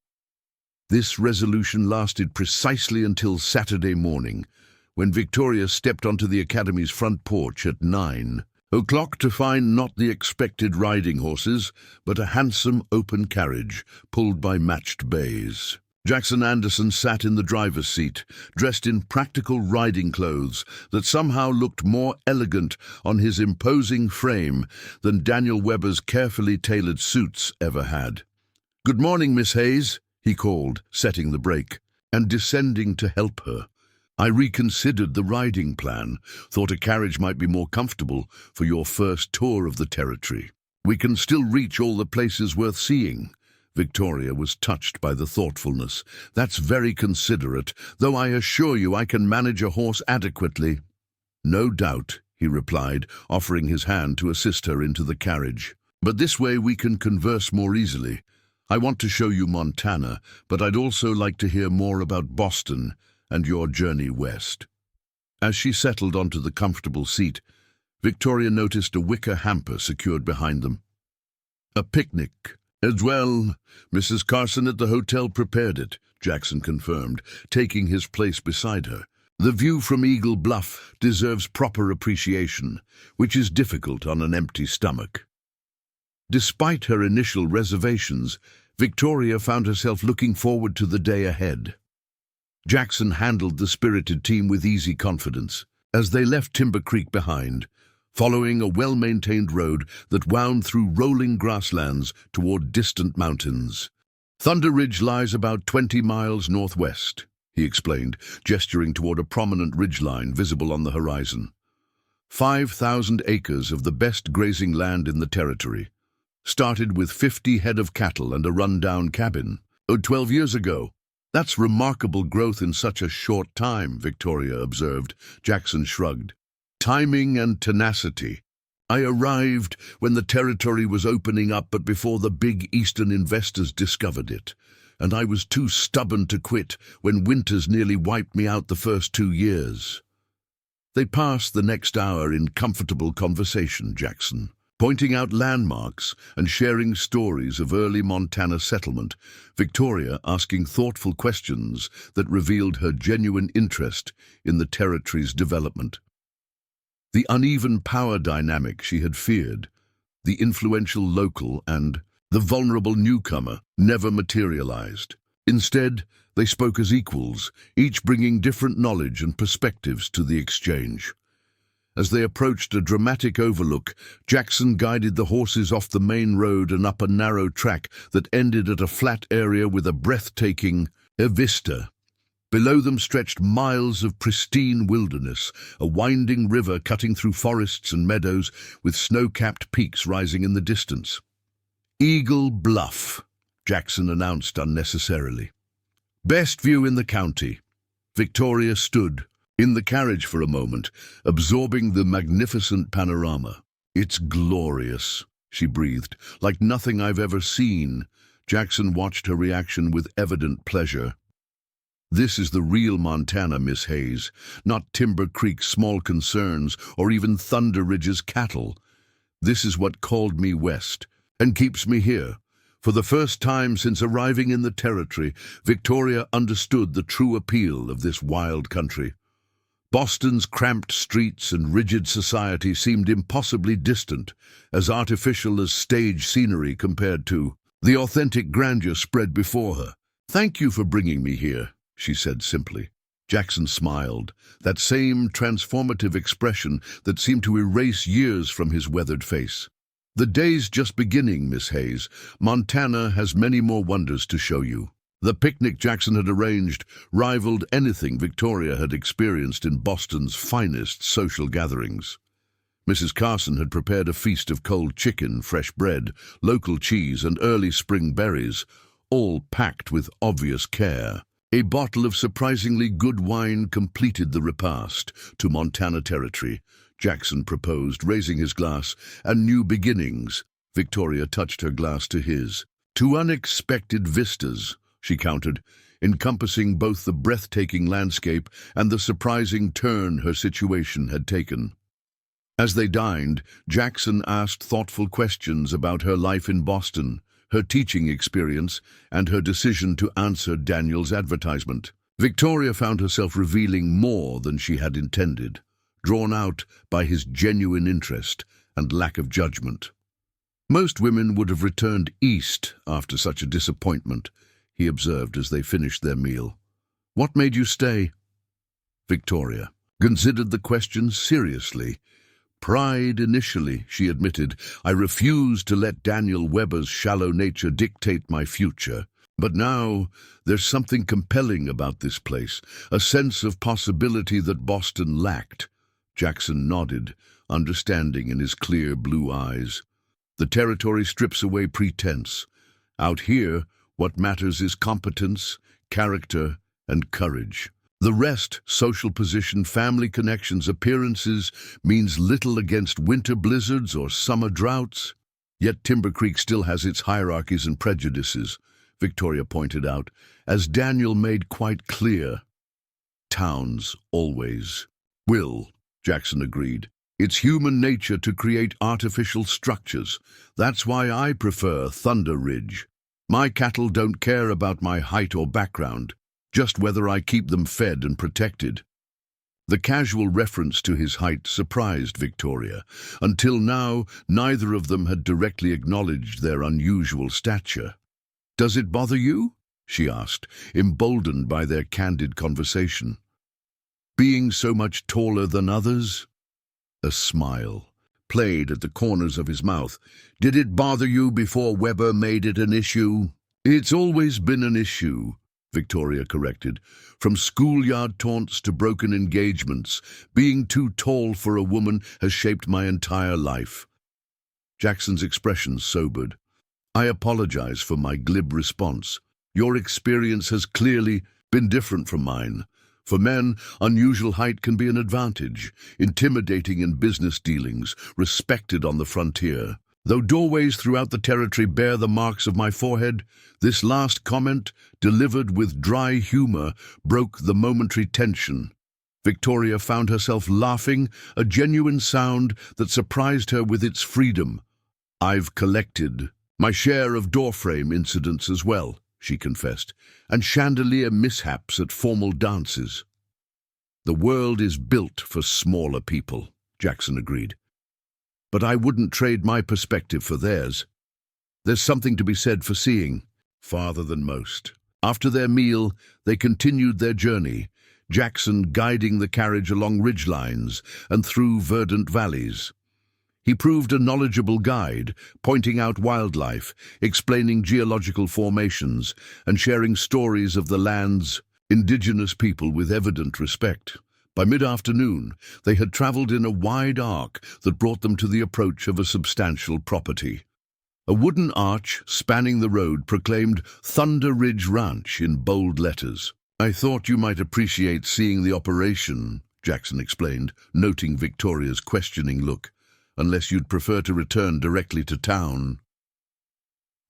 This resolution lasted precisely until Saturday morning, when Victoria stepped onto the Academy's front porch at 9 o'clock to find not the expected riding horses, but a handsome open carriage pulled by matched bays. Jackson Anderson sat in the driver's seat, dressed in practical riding clothes that somehow looked more elegant on his imposing frame than Daniel Webber's carefully tailored suits ever had. "Good morning, Miss Hayes," he called, setting the brake, and descending to help her. "I reconsidered the riding plan, thought a carriage might be more comfortable for your first tour of the territory. We can still reach all the places worth seeing." Victoria was touched by the thoughtfulness. "That's very considerate, though I assure you I can manage a horse adequately." "No doubt," he replied, offering his hand to assist her into the carriage. "But this way we can converse more easily. I want to show you Montana, but I'd also like to hear more about Boston and your journey west." As she settled onto the comfortable seat, Victoria noticed a wicker hamper secured behind them. "A picnic. As well, Mrs. Carson at the hotel prepared it," Jackson confirmed, taking his place beside her. "The view from Eagle Bluff deserves proper appreciation, which is difficult on an empty stomach." Despite her initial reservations, Victoria found herself looking forward to the day ahead. Jackson handled the spirited team with easy confidence. As they left Timber Creek behind, following a well-maintained road that wound through rolling grasslands toward distant mountains. "Thunder Ridge lies about 20 miles northwest," he explained, gesturing toward a prominent ridgeline visible on the horizon. 5,000 acres of the best grazing land in the territory. Started with 50 head of cattle and a run-down cabin. 12 years ago. "That's remarkable growth in such a short time," Victoria observed. Jackson shrugged. "Timing and tenacity. I arrived when the territory was opening up, but before the big Eastern investors discovered it. And I was too stubborn to quit when winters nearly wiped me out the first 2 years." They passed the next hour in comfortable conversation, Jackson, pointing out landmarks and sharing stories of early Montana settlement, Victoria asking thoughtful questions that revealed her genuine interest in the territory's development. The uneven power dynamic she had feared, the influential local and the vulnerable newcomer, never materialized. Instead, they spoke as equals, each bringing different knowledge and perspectives to the exchange. As they approached a dramatic overlook, Jackson guided the horses off the main road and up a narrow track that ended at a flat area with a breathtaking vista. Below them stretched miles of pristine wilderness, a winding river cutting through forests and meadows with snow-capped peaks rising in the distance. "Eagle Bluff," Jackson announced unnecessarily. "Best view in the county." Victoria stood in the carriage for a moment, absorbing the magnificent panorama. "It's glorious," she breathed, "like nothing I've ever seen." Jackson watched her reaction with evident pleasure. "This is the real Montana, Miss Hayes, not Timber Creek's small concerns or even Thunder Ridge's cattle. This is what called me west and keeps me here." For the first time since arriving in the territory, Victoria understood the true appeal of this wild country. Boston's cramped streets and rigid society seemed impossibly distant, as artificial as stage scenery compared to the authentic grandeur spread before her. "Thank you for bringing me here," she said simply. Jackson smiled, that same transformative expression that seemed to erase years from his weathered face. "The day's just beginning, Miss Hayes. Montana has many more wonders to show you." The picnic Jackson had arranged rivaled anything Victoria had experienced in Boston's finest social gatherings. Mrs. Carson had prepared a feast of cold chicken, fresh bread, local cheese, and early spring berries, all packed with obvious care. A bottle of surprisingly good wine completed the repast. "To Montana territory," Jackson proposed, raising his glass. "And new beginnings." Victoria touched her glass to his. "To unexpected vistas," she countered, encompassing both the breathtaking landscape and the surprising turn her situation had taken. As they dined, Jackson asked thoughtful questions about her life in Boston, her teaching experience, and her decision to answer Daniel's advertisement. Victoria found herself revealing more than she had intended, drawn out by his genuine interest and lack of judgment. Most women would have returned east after such a disappointment, he observed as they finished their meal. What made you stay? Victoria considered the question seriously. Pride initially, she admitted. I refused to let Daniel Webber's shallow nature dictate my future. But now, there's something compelling about this place, a sense of possibility that Boston lacked. Jackson nodded, understanding in his clear blue eyes. The territory strips away pretense. Out here, what matters is competence, character, and courage. The rest, social position, family connections, appearances, means little against winter blizzards or summer droughts. Yet Timber Creek still has its hierarchies and prejudices, Victoria pointed out, as Daniel made quite clear. Towns always will, Jackson agreed. It's human nature to create artificial structures. That's why I prefer Thunder Ridge. My cattle don't care about my height or background, just whether I keep them fed and protected. The casual reference to his height surprised Victoria. Until now, neither of them had directly acknowledged their unusual stature. Does it bother you? She asked, emboldened by their candid conversation. Being so much taller than others? A smile played at the corners of his mouth. Did it bother you before Webber made it an issue? It's always been an issue, Victoria corrected. From schoolyard taunts to broken engagements, being too tall for a woman has shaped my entire life. Jackson's expression sobered. I apologize for my glib response. Your experience has clearly been different from mine. For men, unusual height can be an advantage, intimidating in business dealings, respected on the frontier. Though doorways throughout the territory bear the marks of my forehead, this last comment, delivered with dry humor, broke the momentary tension. Victoria found herself laughing, a genuine sound that surprised her with its freedom. I've collected my share of doorframe incidents as well, she confessed, and chandelier mishaps at formal dances. The world is built for smaller people, Jackson agreed. But I wouldn't trade my perspective for theirs. There's something to be said for seeing farther than most. After their meal, they continued their journey, Jackson guiding the carriage along ridgelines and through verdant valleys. He proved a knowledgeable guide, pointing out wildlife, explaining geological formations, and sharing stories of the land's indigenous people with evident respect. By mid-afternoon, they had traveled in a wide arc that brought them to the approach of a substantial property. A wooden arch spanning the road proclaimed Thunder Ridge Ranch in bold letters. I thought you might appreciate seeing the operation, Jackson explained, noting Victoria's questioning look. Unless you'd prefer to return directly to town.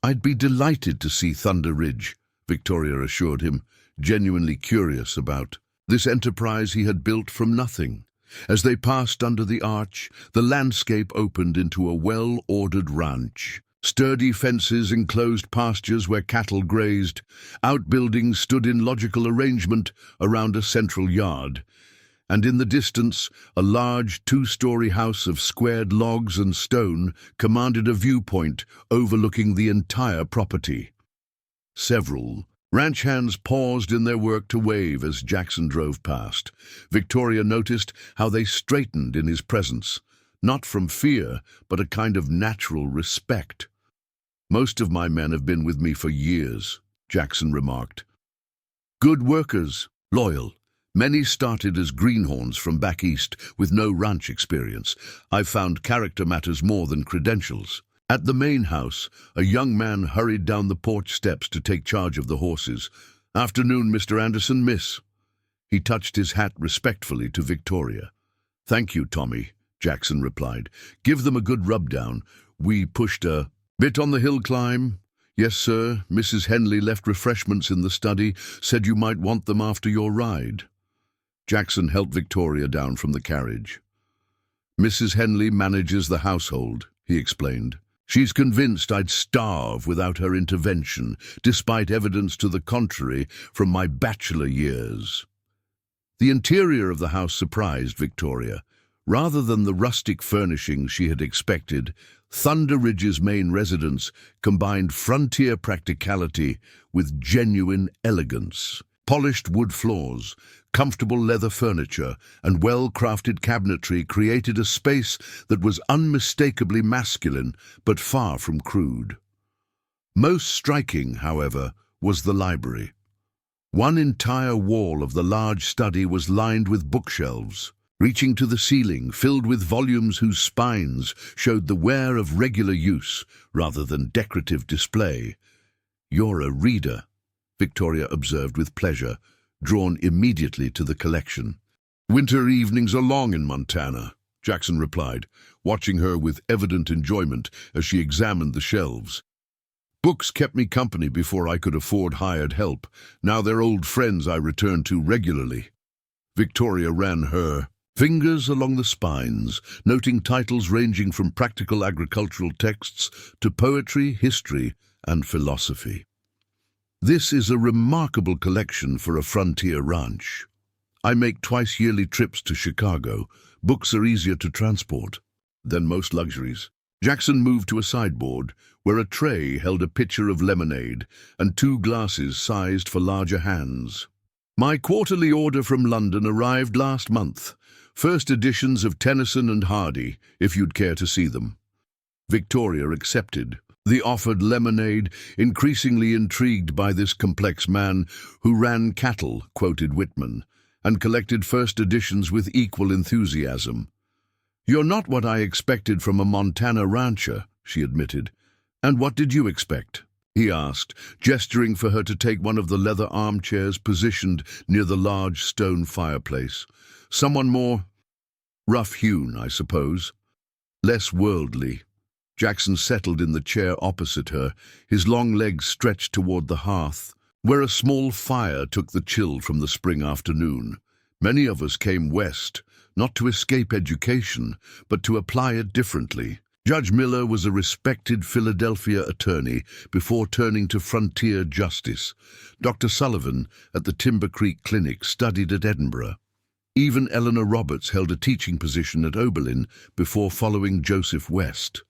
I'd be delighted to see Thunder Ridge, Victoria assured him, genuinely curious about this enterprise he had built from nothing. As they passed under the arch, the landscape opened into a well-ordered ranch. Sturdy fences enclosed pastures where cattle grazed. Outbuildings stood in logical arrangement around a central yard. And in the distance, a large two-story house of squared logs and stone commanded a viewpoint overlooking the entire property. Several ranch hands paused in their work to wave as Jackson drove past. Victoria noticed how they straightened in his presence, not from fear, but a kind of natural respect. Most of my men have been with me for years, Jackson remarked. Good workers, loyal. Many started as greenhorns from back east with no ranch experience. I've found character matters more than credentials. At the main house, a young man hurried down the porch steps to take charge of the horses. Afternoon, Mr. Anderson, miss. He touched his hat respectfully to Victoria. Thank you, Tommy, Jackson replied. Give them a good rub-down. We pushed a bit on the hill climb. Yes, sir. Mrs. Henley left refreshments in the study, said you might want them after your ride. Jackson helped Victoria down from the carriage. Mrs. Henley manages the household, he explained. She's convinced I'd starve without her intervention, despite evidence to the contrary from my bachelor years. The interior of the house surprised Victoria. Rather than the rustic furnishings she had expected, Thunder Ridge's main residence combined frontier practicality with genuine elegance. Polished wood floors, comfortable leather furniture, and well-crafted cabinetry created a space that was unmistakably masculine, but far from crude. Most striking, however, was the library. One entire wall of the large study was lined with bookshelves, reaching to the ceiling, filled with volumes whose spines showed the wear of regular use rather than decorative display. "You're a reader," Victoria observed with pleasure, drawn immediately to the collection. "Winter evenings are long in Montana," Jackson replied, watching her with evident enjoyment as she examined the shelves. "Books kept me company before I could afford hired help. Now they're old friends I return to regularly." Victoria ran her fingers along the spines, noting titles ranging from practical agricultural texts to poetry, history, and philosophy. "This is a remarkable collection for a frontier ranch. I make twice-yearly trips to Chicago. Books are easier to transport than most luxuries." Jackson moved to a sideboard, where a tray held a pitcher of lemonade and 2 glasses sized for larger hands. "My quarterly order from London arrived last month. First editions of Tennyson and Hardy, if you'd care to see them." Victoria accepted the offered lemonade, increasingly intrigued by this complex man who ran cattle, quoted Whitman, and collected first editions with equal enthusiasm. "You're not what I expected from a Montana rancher," she admitted. "And what did you expect?" he asked, gesturing for her to take one of the leather armchairs positioned near the large stone fireplace. "Someone more rough-hewn, I suppose. Less worldly." Jackson settled in the chair opposite her, his long legs stretched toward the hearth, where a small fire took the chill from the spring afternoon. "Many of us came west, not to escape education, but to apply it differently. Judge Miller was a respected Philadelphia attorney before turning to frontier justice. Dr. Sullivan at the Timber Creek Clinic studied at Edinburgh. Even Eleanor Roberts held a teaching position at Oberlin before following Joseph West."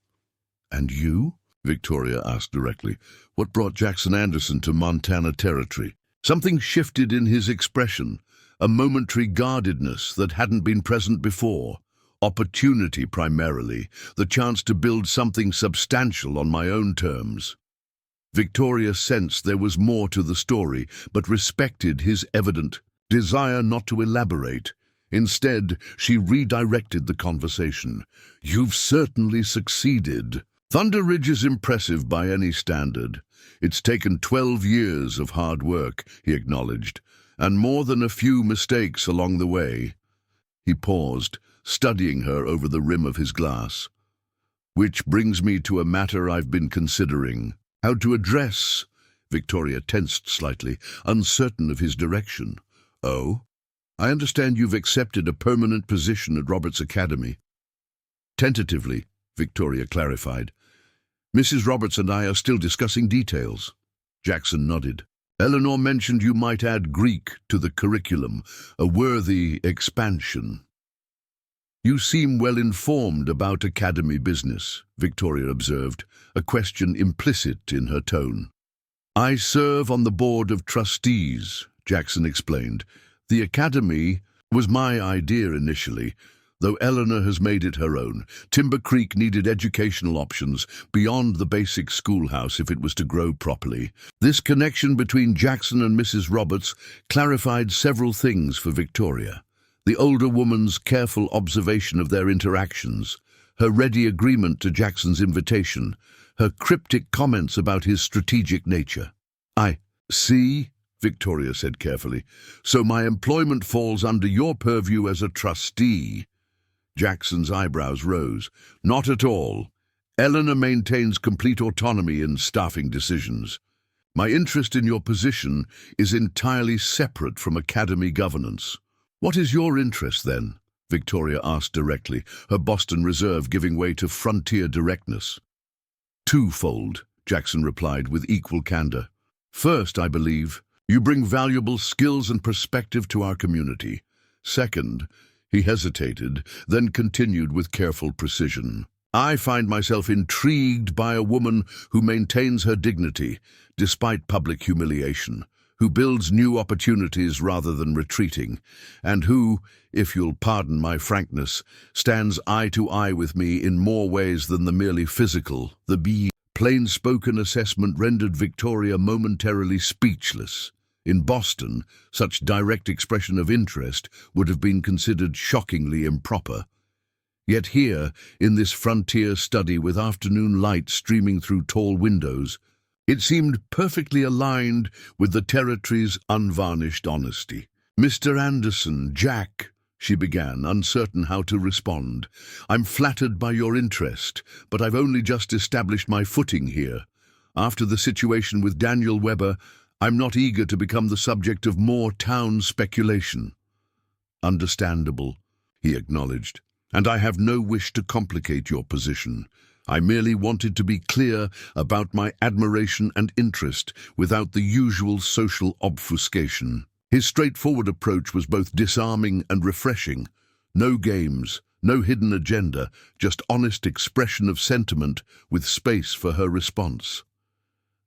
"And you?" Victoria asked directly. "What brought Jackson Anderson to Montana territory?" Something shifted in his expression, a momentary guardedness that hadn't been present before. "Opportunity primarily, the chance to build something substantial on my own terms." Victoria sensed there was more to the story, but respected his evident desire not to elaborate. Instead, she redirected the conversation. "You've certainly succeeded. Thunder Ridge is impressive by any standard. It's taken 12 years of hard work," he acknowledged, "and more than a few mistakes along the way." He paused, studying her over the rim of his glass. "Which brings me to a matter I've been considering. How to address." Victoria tensed slightly, uncertain of his direction. "Oh? I understand you've accepted a permanent position at Roberts Academy." "Tentatively," Victoria clarified. "Mrs. Roberts and I are still discussing details." Jackson nodded. "Eleanor mentioned you might add Greek to the curriculum, a worthy expansion." "You seem well informed about academy business," Victoria observed, a question implicit in her tone. "I serve on the board of trustees," Jackson explained. "The academy was my idea initially, though Eleanor has made it her own. Timber Creek needed educational options beyond the basic schoolhouse if it was to grow properly." This connection between Jackson and Mrs. Roberts clarified several things for Victoria. The older woman's careful observation of their interactions, her ready agreement to Jackson's invitation, her cryptic comments about his strategic nature. "I see," Victoria said carefully. "So my employment falls under your purview as a trustee." Jackson's eyebrows rose. "Not at all. Eleanor maintains complete autonomy in staffing decisions. My interest in your position is entirely separate from academy governance." "What is your interest, then?" Victoria asked directly, her Boston reserve giving way to frontier directness. Twofold, Jackson replied with equal candor. First, I believe, you bring valuable skills and perspective to our community. Second, he hesitated, then continued with careful precision. I find myself intrigued by a woman who maintains her dignity, despite public humiliation, who builds new opportunities rather than retreating, and who, if you'll pardon my frankness, stands eye to eye with me in more ways than the merely physical. The plain-spoken assessment rendered Victoria momentarily speechless. In Boston, such direct expression of interest would have been considered shockingly improper. Yet here, in this frontier study with afternoon light streaming through tall windows, it seemed perfectly aligned with the territory's unvarnished honesty. "Mr. Anderson, Jack," she began, uncertain how to respond. "I'm flattered by your interest, but I've only just established my footing here. After the situation with Daniel Webber, I'm not eager to become the subject of more town speculation." "Understandable," he acknowledged, "and I have no wish to complicate your position. I merely wanted to be clear about my admiration and interest without the usual social obfuscation." His straightforward approach was both disarming and refreshing. No games, no hidden agenda, just honest expression of sentiment with space for her response.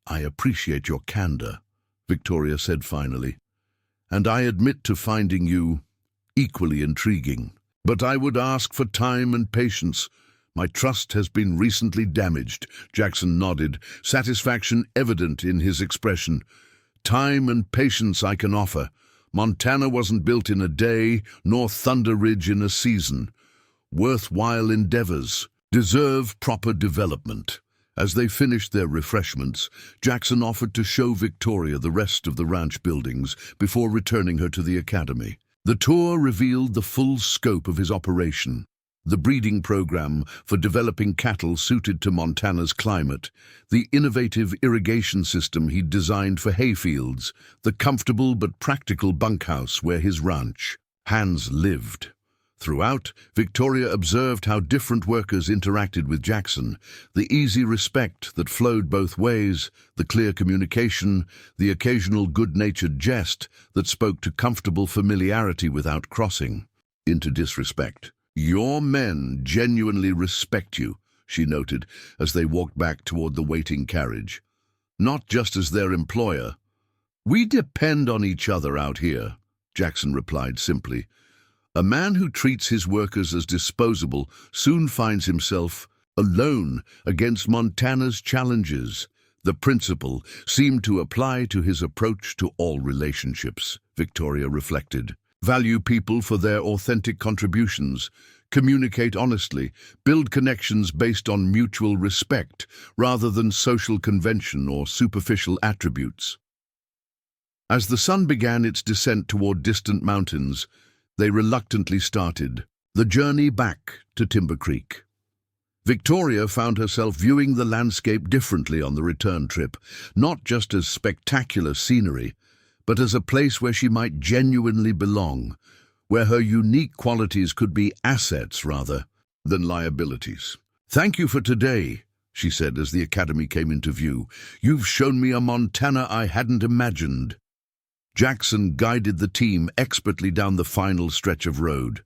"I appreciate your candor," Victoria said finally, "and I admit to finding you equally intriguing. But I would ask for time and patience. My trust has been recently damaged." Jackson nodded, satisfaction evident in his expression. "Time and patience I can offer. Montana wasn't built in a day, nor Thunder Ridge in a season. Worthwhile endeavors deserve proper development." As they finished their refreshments, Jackson offered to show Victoria the rest of the ranch buildings before returning her to the academy. The tour revealed the full scope of his operation. The breeding program for developing cattle suited to Montana's climate, the innovative irrigation system he'd designed for hayfields, the comfortable but practical bunkhouse where his ranch hands lived. Throughout, Victoria observed how different workers interacted with Jackson, the easy respect that flowed both ways, the clear communication, the occasional good-natured jest that spoke to comfortable familiarity without crossing into disrespect. "Your men genuinely respect you," she noted as they walked back toward the waiting carriage. "Not just as their employer." "We depend on each other out here," Jackson replied simply. "A man who treats his workers as disposable soon finds himself alone against Montana's challenges." The principle seemed to apply to his approach to all relationships, Victoria reflected. Value people for their authentic contributions, communicate honestly, build connections based on mutual respect rather than social convention or superficial attributes. As the sun began its descent toward distant mountains, they reluctantly started the journey back to Timber Creek. Victoria found herself viewing the landscape differently on the return trip, not just as spectacular scenery, but as a place where she might genuinely belong, where her unique qualities could be assets rather than liabilities. "Thank you for today," she said as the academy came into view. "You've shown me a Montana I hadn't imagined." Jackson guided the team expertly down the final stretch of road.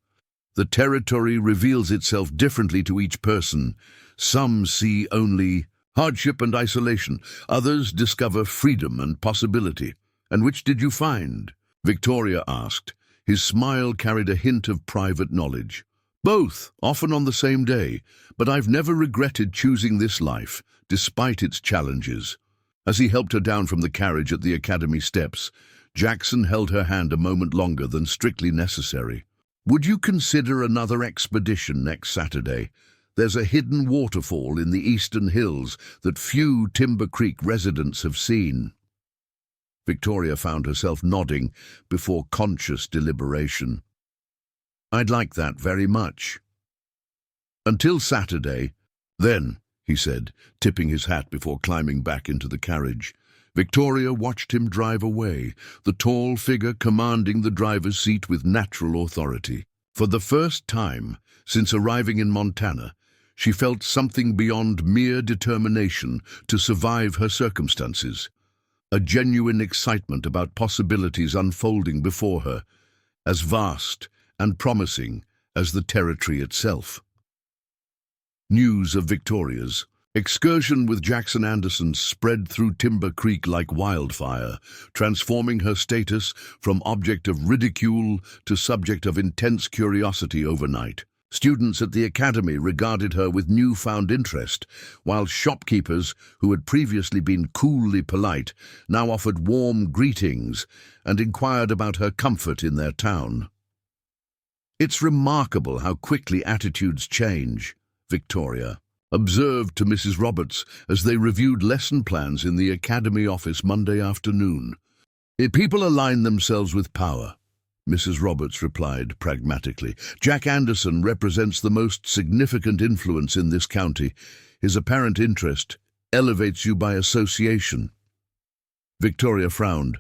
The territory reveals itself differently to each person. Some see only hardship and isolation. Others discover freedom and possibility. "And which did you find?" Victoria asked. His smile carried a hint of private knowledge. "Both, often on the same day, but I've never regretted choosing this life, despite its challenges." As he helped her down from the carriage at the academy steps, Jackson held her hand a moment longer than strictly necessary. "Would you consider another expedition next Saturday? There's a hidden waterfall in the eastern hills that few Timber Creek residents have seen." Victoria found herself nodding before conscious deliberation. "I'd like that very much." "Until Saturday, then," he said, tipping his hat before climbing back into the carriage. Victoria watched him drive away, the tall figure commanding the driver's seat with natural authority. For the first time since arriving in Montana, she felt something beyond mere determination to survive her circumstances, a genuine excitement about possibilities unfolding before her, as vast and promising as the territory itself. News of Victoria's excursion with Jackson Anderson spread through Timber Creek like wildfire, transforming her status from object of ridicule to subject of intense curiosity overnight. Students at the academy regarded her with newfound interest, while shopkeepers, who had previously been coolly polite, now offered warm greetings and inquired about her comfort in their town. "It's remarkable how quickly attitudes change," Victoria observed to Mrs. Roberts as they reviewed lesson plans in the academy office Monday afternoon. "If people align themselves with power," Mrs. Roberts replied pragmatically. "Jack Anderson represents the most significant influence in this county. His apparent interest elevates you by association." Victoria frowned.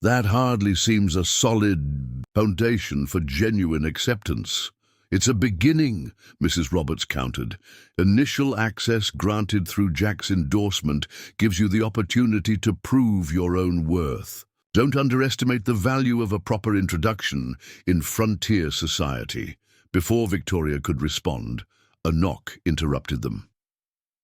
"That hardly seems a solid foundation for genuine acceptance." "It's a beginning," Mrs. Roberts countered. "Initial access granted through Jack's endorsement gives you the opportunity to prove your own worth. Don't underestimate the value of a proper introduction in frontier society." Before Victoria could respond, a knock interrupted them.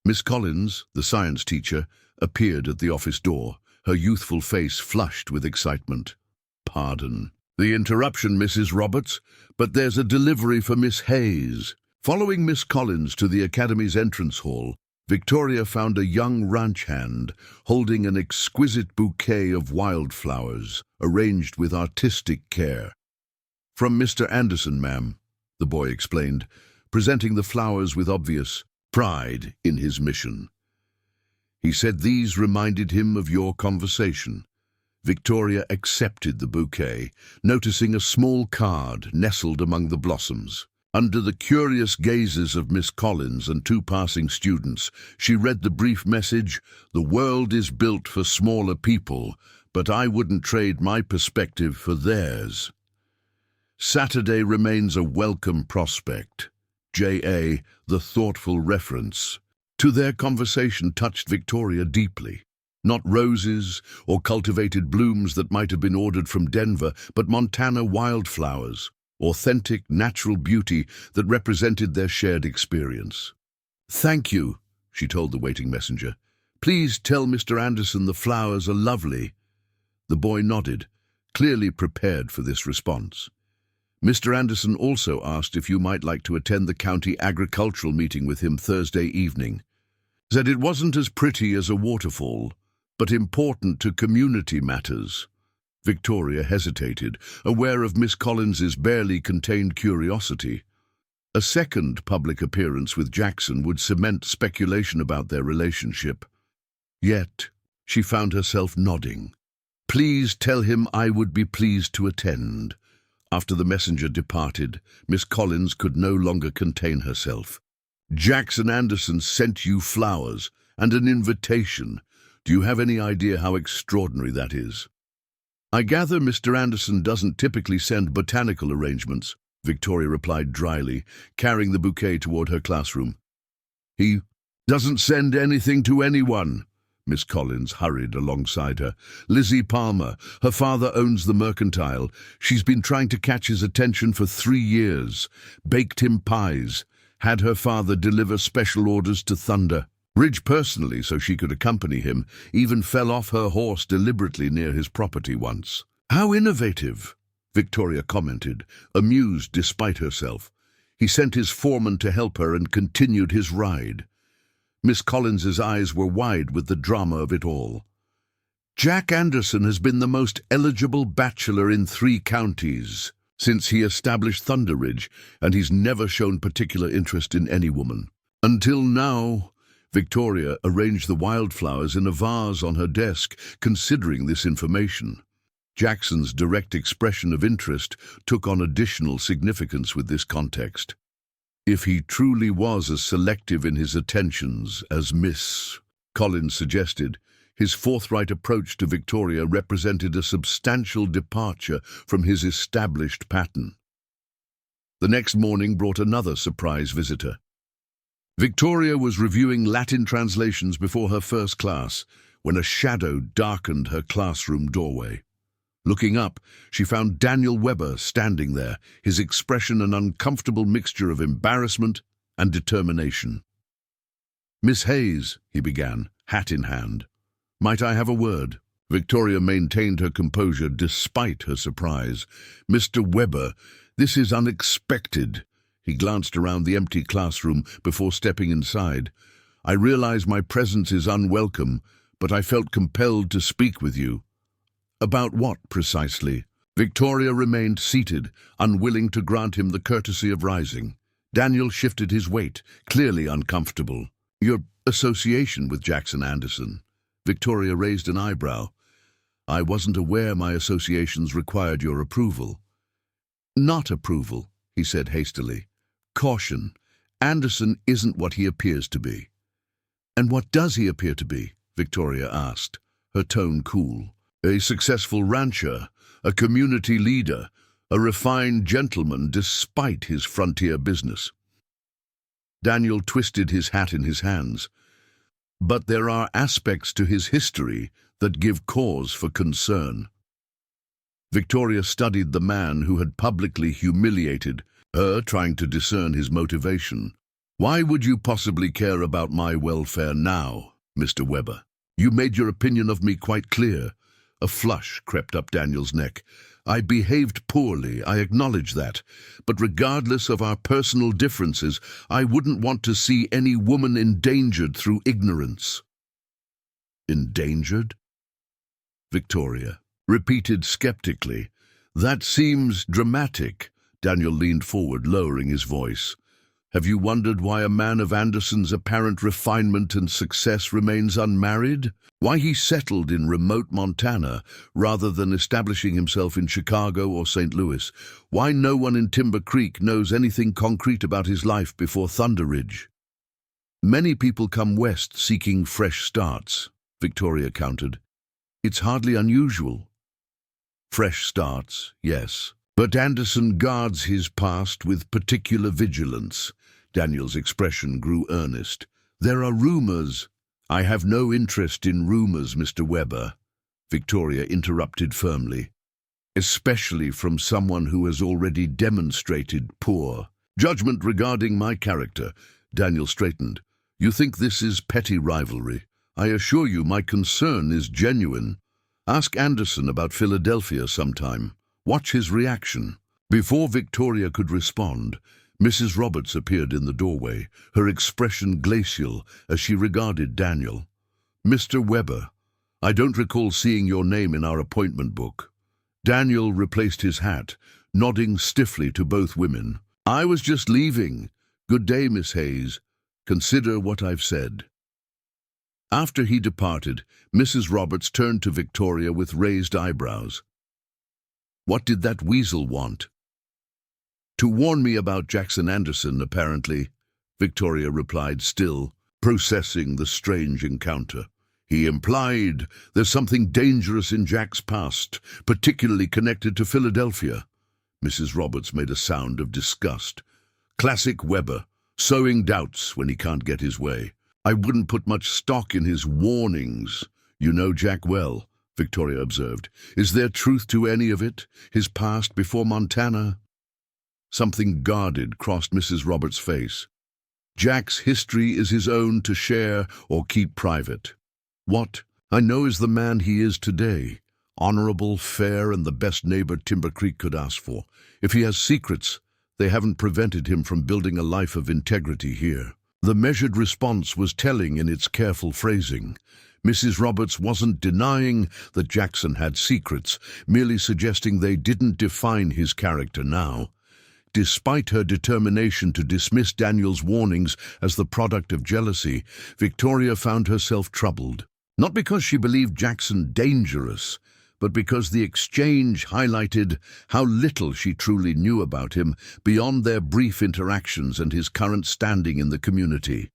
Miss Collins, the science teacher, appeared at the office door, her youthful face flushed with excitement. "Pardon the interruption, Mrs. Roberts, but there's a delivery for Miss Hayes." Following Miss Collins to the academy's entrance hall, Victoria found a young ranch hand holding an exquisite bouquet of wildflowers, arranged with artistic care. "From Mr. Anderson, ma'am," the boy explained, presenting the flowers with obvious pride in his mission. "He said these reminded him of your conversation." Victoria accepted the bouquet, noticing a small card nestled among the blossoms. Under the curious gazes of Miss Collins and two passing students, she read the brief message, "The world is built for smaller people, but I wouldn't trade my perspective for theirs. Saturday remains a welcome prospect. J.A., the thoughtful reference." To their conversation touched Victoria deeply. Not roses or cultivated blooms that might have been ordered from Denver, but Montana wildflowers, authentic natural beauty that represented their shared experience. "Thank you," she told the waiting messenger. "Please tell Mr. Anderson the flowers are lovely." The boy nodded, clearly prepared for this response. "Mr. Anderson also asked if you might like to attend the county agricultural meeting with him Thursday evening. Said it wasn't as pretty as a waterfall, but important to community matters." Victoria hesitated, aware of Miss Collins's barely contained curiosity. A second public appearance with Jackson would cement speculation about their relationship. Yet, she found herself nodding. "Please tell him I would be pleased to attend." After the messenger departed, Miss Collins could no longer contain herself. "Jackson Anderson sent you flowers and an invitation. Do you have any idea how extraordinary that is?" "I gather Mr. Anderson doesn't typically send botanical arrangements," Victoria replied dryly, carrying the bouquet toward her classroom. "He doesn't send anything to anyone." Miss Collins hurried alongside her. "Lizzie Palmer, her father owns the Mercantile. She's been trying to catch his attention for 3 years. Baked him pies. Had her father deliver special orders to Thunder Ridge personally so she could accompany him, even fell off her horse deliberately near his property once." "How innovative," Victoria commented, amused despite herself. "He sent his foreman to help her and continued his ride." Miss Collins's eyes were wide with the drama of it all. "Jack Anderson has been the most eligible bachelor in 3 counties since he established Thunder Ridge, and he's never shown particular interest in any woman. Until now." Victoria arranged the wildflowers in a vase on her desk, considering this information. Jackson's direct expression of interest took on additional significance with this context. If he truly was as selective in his attentions as Miss Collins suggested, his forthright approach to Victoria represented a substantial departure from his established pattern. The next morning brought another surprise visitor. Victoria was reviewing Latin translations before her first class when a shadow darkened her classroom doorway. Looking up, she found Daniel Webber standing there, his expression an uncomfortable mixture of embarrassment and determination. "Miss Hayes," he began, hat in hand. "Might I have a word?" Victoria maintained her composure despite her surprise. "Mr. Webber, this is unexpected." He glanced around the empty classroom before stepping inside. "I realize my presence is unwelcome, but I felt compelled to speak with you." "About what, precisely?" Victoria remained seated, unwilling to grant him the courtesy of rising. Daniel shifted his weight, clearly uncomfortable. "Your association with Jackson Anderson." Victoria raised an eyebrow. "I wasn't aware my associations required your approval." "Not approval," he said hastily. "Caution. Anderson isn't what he appears to be." "And what does he appear to be?" Victoria asked, her tone cool. "A successful rancher, a community leader, a refined gentleman despite his frontier business." Daniel twisted his hat in his hands. "But there are aspects to his history that give cause for concern." Victoria studied the man who had publicly humiliated her, trying to discern his motivation. "Why would you possibly care about my welfare now, Mr. Webber? You made your opinion of me quite clear." A flush crept up Daniel's neck. "I behaved poorly, I acknowledge that. But regardless of our personal differences, I wouldn't want to see any woman endangered through ignorance." "Endangered?" Victoria repeated skeptically. "That seems dramatic." Daniel leaned forward, lowering his voice. "Have you wondered why a man of Anderson's apparent refinement and success remains unmarried? Why he settled in remote Montana rather than establishing himself in Chicago or St. Louis? Why no one in Timber Creek knows anything concrete about his life before Thunder Ridge?" "Many people come west seeking fresh starts," Victoria countered. "It's hardly unusual." "Fresh starts, yes. But Anderson guards his past with particular vigilance." Daniel's expression grew earnest. "There are rumors." "I have no interest in rumors, Mr. Webber," Victoria interrupted firmly. "Especially from someone who has already demonstrated poor judgment regarding my character." Daniel straightened. "You think this is petty rivalry? I assure you my concern is genuine. Ask Anderson about Philadelphia sometime. Watch his reaction." Before Victoria could respond, Mrs. Roberts appeared in the doorway, her expression glacial as she regarded Daniel. "Mr. Webber, I don't recall seeing your name in our appointment book." Daniel replaced his hat, nodding stiffly to both women. "I was just leaving. Good day, Miss Hayes. Consider what I've said." After he departed, Mrs. Roberts turned to Victoria with raised eyebrows. "What did that weasel want?" "To warn me about Jackson Anderson, apparently," Victoria replied, still processing the strange encounter. "He implied there's something dangerous in Jack's past, particularly connected to Philadelphia." Mrs. Roberts made a sound of disgust. "Classic Webber, sowing doubts when he can't get his way. I wouldn't put much stock in his warnings." "You know Jack well," Victoria observed. "Is there truth to any of it? His past before Montana?" Something guarded crossed Mrs. Roberts' face. "Jack's history is his own to share or keep private. What I know is the man he is today. Honorable, fair, and the best neighbor Timber Creek could ask for. If he has secrets, they haven't prevented him from building a life of integrity here." The measured response was telling in its careful phrasing. Mrs. Roberts wasn't denying that Jackson had secrets, merely suggesting they didn't define his character now. Despite her determination to dismiss Daniel's warnings as the product of jealousy, Victoria found herself troubled. Not because she believed Jackson dangerous, but because the exchange highlighted how little she truly knew about him beyond their brief interactions and his current standing in the community.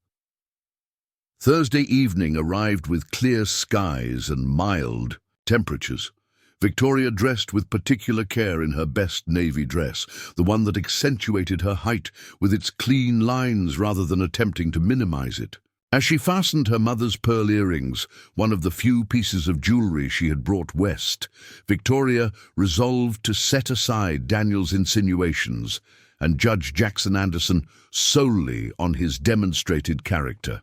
Thursday evening arrived with clear skies and mild temperatures. Victoria dressed with particular care in her best navy dress, the one that accentuated her height with its clean lines rather than attempting to minimize it. As she fastened her mother's pearl earrings, one of the few pieces of jewelry she had brought west, Victoria resolved to set aside Daniel's insinuations and judge Jackson Anderson solely on his demonstrated character.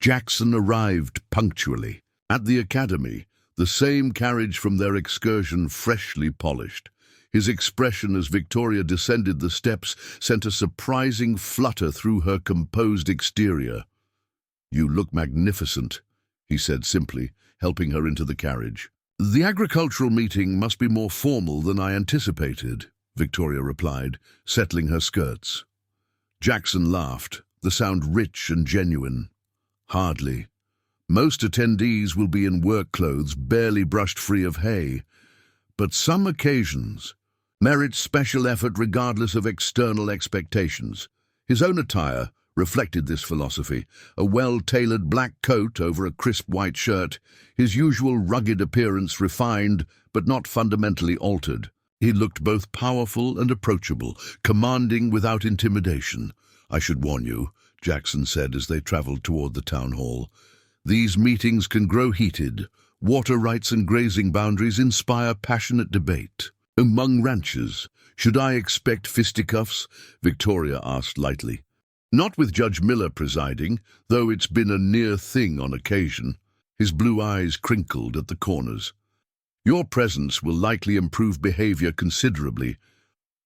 Jackson arrived punctually. At the academy, the same carriage from their excursion freshly polished. His expression as Victoria descended the steps sent a surprising flutter through her composed exterior. "You look magnificent," he said simply, helping her into the carriage. "The agricultural meeting must be more formal than I anticipated," Victoria replied, settling her skirts. Jackson laughed, the sound rich and genuine. "Hardly. Most attendees will be in work clothes barely brushed free of hay. But some occasions merit special effort regardless of external expectations." His own attire reflected this philosophy, a well-tailored black coat over a crisp white shirt, his usual rugged appearance refined but not fundamentally altered. He looked both powerful and approachable, commanding without intimidation. "I should warn you," Jackson said as they traveled toward the town hall. "These meetings can grow heated. Water rights and grazing boundaries inspire passionate debate. Among ranchers, should I expect fisticuffs?" Victoria asked lightly. "Not with Judge Miller presiding, though it's been a near thing on occasion." His blue eyes crinkled at the corners. "Your presence will likely improve behavior considerably.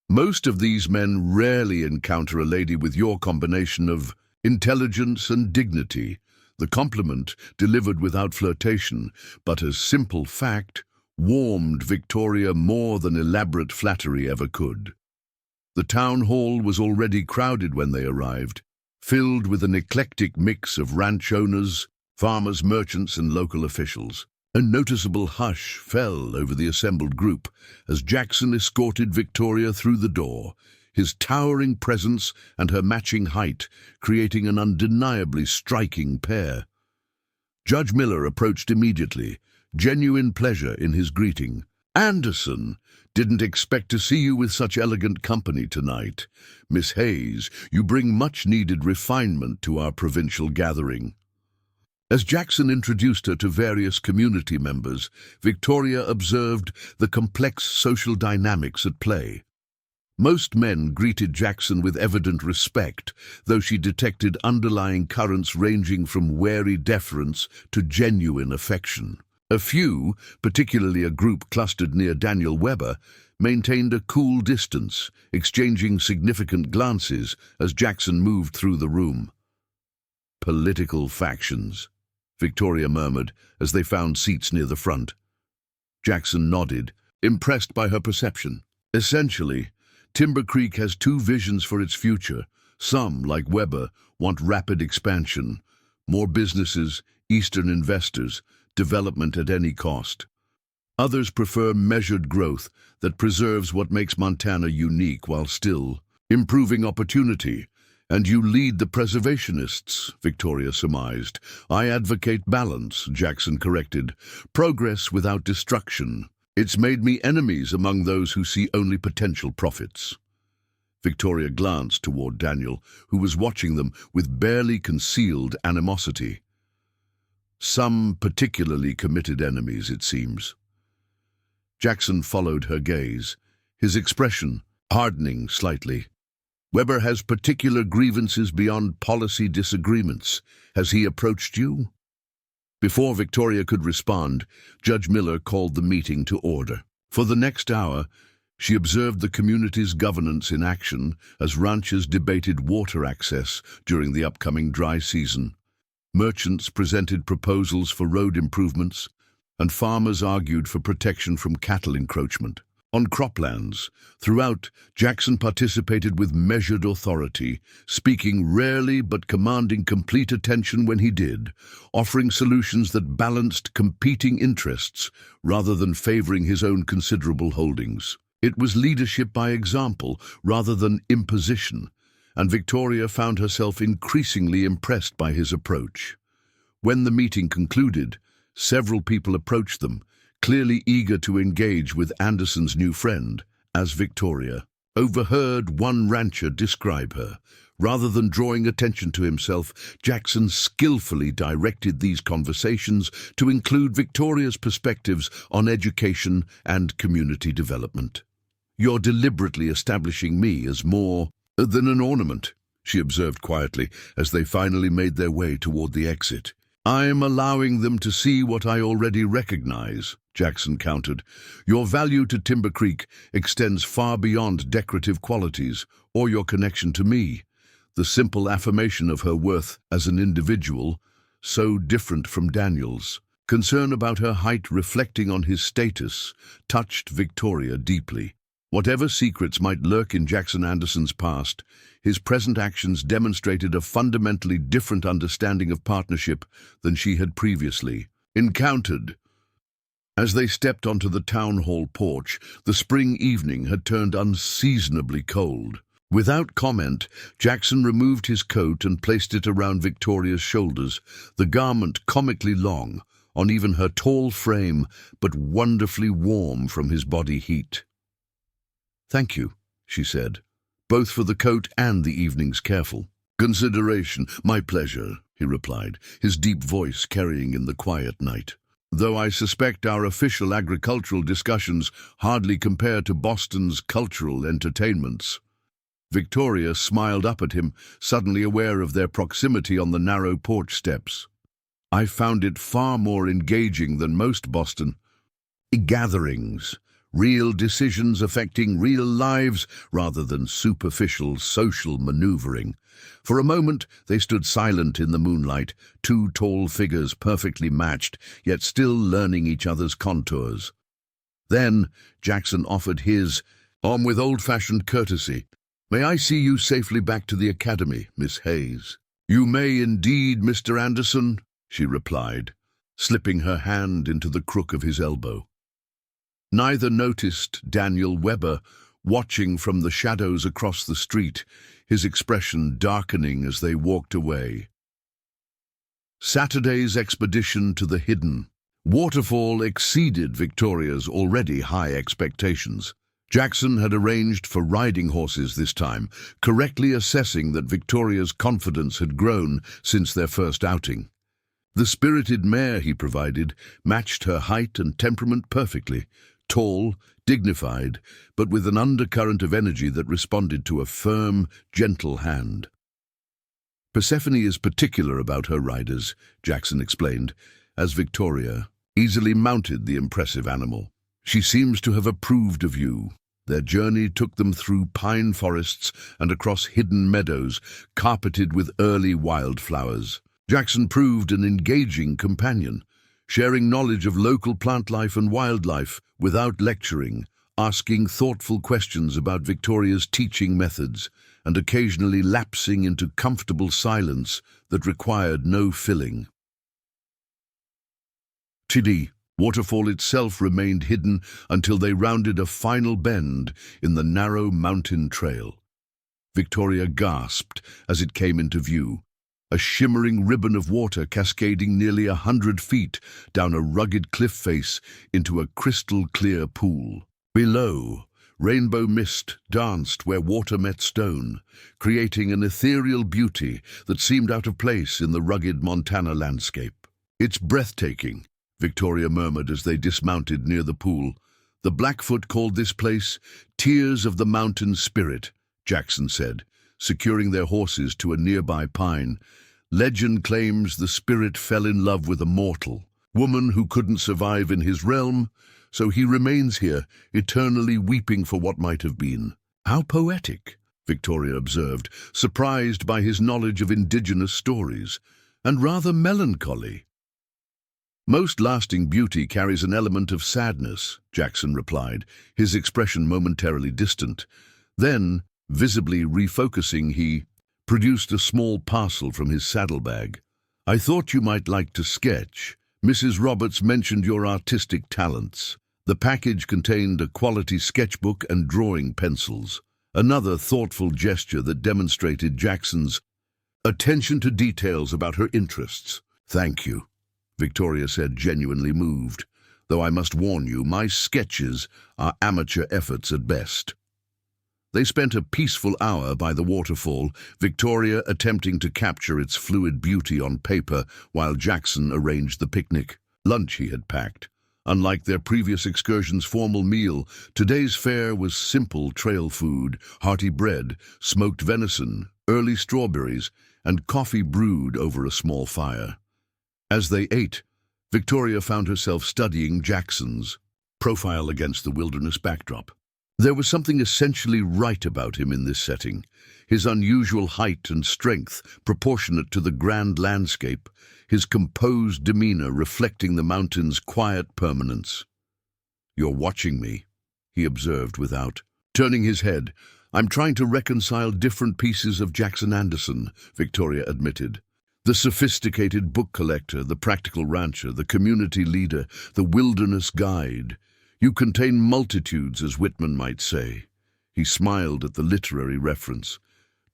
Most of these men rarely encounter a lady with your combination of intelligence and dignity." The compliment, delivered without flirtation, but as simple fact, warmed Victoria more than elaborate flattery ever could. The town hall was already crowded when they arrived, filled with an eclectic mix of ranch owners, farmers, merchants, and local officials. A noticeable hush fell over the assembled group as Jackson escorted Victoria through the door, his towering presence and her matching height creating an undeniably striking pair. Judge Miller approached immediately, genuine pleasure in his greeting. "Anderson, didn't expect to see you with such elegant company tonight. Miss Hayes, you bring much-needed refinement to our provincial gathering." As Jackson introduced her to various community members, Victoria observed the complex social dynamics at play. Most men greeted Jackson with evident respect, though she detected underlying currents ranging from wary deference to genuine affection. A few, particularly a group clustered near Daniel Webber, maintained a cool distance, exchanging significant glances as Jackson moved through the room. "Political factions," Victoria murmured as they found seats near the front. Jackson nodded, impressed by her perception. "Essentially, Timber Creek has two visions for its future. Some, like Weber, want rapid expansion, more businesses, Eastern investors, development at any cost. Others prefer measured growth that preserves what makes Montana unique while still improving opportunity. And you lead the preservationists," Victoria surmised. "I advocate balance," Jackson corrected. "Progress without destruction. It's made me enemies among those who see only potential profits." Victoria glanced toward Daniel, who was watching them with barely concealed animosity. "Some particularly committed enemies, it seems." Jackson followed her gaze, his expression hardening slightly. "Weber has particular grievances beyond policy disagreements. Has he approached you?" Before Victoria could respond, Judge Miller called the meeting to order. For the next hour, she observed the community's governance in action as ranchers debated water access during the upcoming dry season. Merchants presented proposals for road improvements, and farmers argued for protection from cattle encroachment. On croplands, throughout, Jackson participated with measured authority, speaking rarely but commanding complete attention when he did, offering solutions that balanced competing interests rather than favoring his own considerable holdings. It was leadership by example rather than imposition, and Victoria found herself increasingly impressed by his approach. When the meeting concluded, several people approached them, clearly eager to engage with Anderson's new friend, as Victoria overheard one rancher describe her. Rather than drawing attention to himself, Jackson skillfully directed these conversations to include Victoria's perspectives on education and community development. "You're deliberately establishing me as more than an ornament," she observed quietly as they finally made their way toward the exit. "I'm allowing them to see what I already recognize," Jackson countered. "Your value to Timber Creek extends far beyond decorative qualities or your connection to me." The simple affirmation of her worth as an individual, so different from Daniel's, concern about her height reflecting on his status, touched Victoria deeply. Whatever secrets might lurk in Jackson Anderson's past, his present actions demonstrated a fundamentally different understanding of partnership than she had previously encountered. As they stepped onto the town hall porch, the spring evening had turned unseasonably cold. Without comment, Jackson removed his coat and placed it around Victoria's shoulders, the garment comically long, on even her tall frame, but wonderfully warm from his body heat. "Thank you," she said, "both for the coat and the evening's careful consideration." "My pleasure," he replied, his deep voice carrying in the quiet night. "Though I suspect our official agricultural discussions hardly compare to Boston's cultural entertainments." Victoria smiled up at him, suddenly aware of their proximity on the narrow porch steps. "I found it far more engaging than most Boston gatherings. Real decisions affecting real lives rather than superficial social maneuvering." For a moment they stood silent in the moonlight, two tall figures perfectly matched, yet still learning each other's contours. Then Jackson offered his arm with old-fashioned courtesy. "May I see you safely back to the academy, Miss Hayes?" "You may indeed, Mr. Anderson," she replied, slipping her hand into the crook of his elbow. Neither noticed Daniel Webber, watching from the shadows across the street, his expression darkening as they walked away. Saturday's expedition to the hidden waterfall exceeded Victoria's already high expectations. Jackson had arranged for riding horses this time, correctly assessing that Victoria's confidence had grown since their first outing. The spirited mare he provided matched her height and temperament perfectly, tall, dignified, but with an undercurrent of energy that responded to a firm, gentle hand. "Persephone is particular about her riders," Jackson explained, as Victoria easily mounted the impressive animal. "She seems to have approved of you." Their journey took them through pine forests and across hidden meadows carpeted with early wildflowers. Jackson proved an engaging companion, sharing knowledge of local plant life and wildlife without lecturing, asking thoughtful questions about Victoria's teaching methods, and occasionally lapsing into comfortable silence that required no filling. The waterfall itself remained hidden until they rounded a final bend in the narrow mountain trail. Victoria gasped as it came into view, a shimmering ribbon of water cascading nearly 100 feet down a rugged cliff face into a crystal-clear pool. Below, rainbow mist danced where water met stone, creating an ethereal beauty that seemed out of place in the rugged Montana landscape. "It's breathtaking," Victoria murmured as they dismounted near the pool. "The Blackfoot called this place Tears of the Mountain Spirit," Jackson said, securing their horses to a nearby pine. "Legend claims the spirit fell in love with a mortal woman who couldn't survive in his realm, so he remains here, eternally weeping for what might have been." "How poetic," Victoria observed, surprised by his knowledge of indigenous stories, "and rather melancholy." "Most lasting beauty carries an element of sadness," Jackson replied, his expression momentarily distant. Then, visibly refocusing, he produced a small parcel from his saddlebag. "I thought you might like to sketch. Mrs. Roberts mentioned your artistic talents." The package contained a quality sketchbook and drawing pencils, another thoughtful gesture that demonstrated Jackson's attention to details about her interests. "Thank you," Victoria said, genuinely moved. though I must warn you, my sketches are amateur efforts at best. They spent a peaceful hour by the waterfall, Victoria attempting to capture its fluid beauty on paper while Jackson arranged the picnic. Lunch he had packed. Unlike their previous excursion's formal meal, today's fare was simple trail food, hearty bread, smoked venison, early strawberries, and coffee brewed over a small fire. As they ate, Victoria found herself studying Jackson's profile against the wilderness backdrop. There was something essentially right about him in this setting, his unusual height and strength proportionate to the grand landscape, his composed demeanor reflecting the mountain's quiet permanence. "You're watching me," he observed without turning his head. "I'm trying to reconcile different pieces of Jackson Anderson," Victoria admitted. "The sophisticated book collector, the practical rancher, the community leader, the wilderness guide. You contain multitudes, as Whitman might say." He smiled at the literary reference.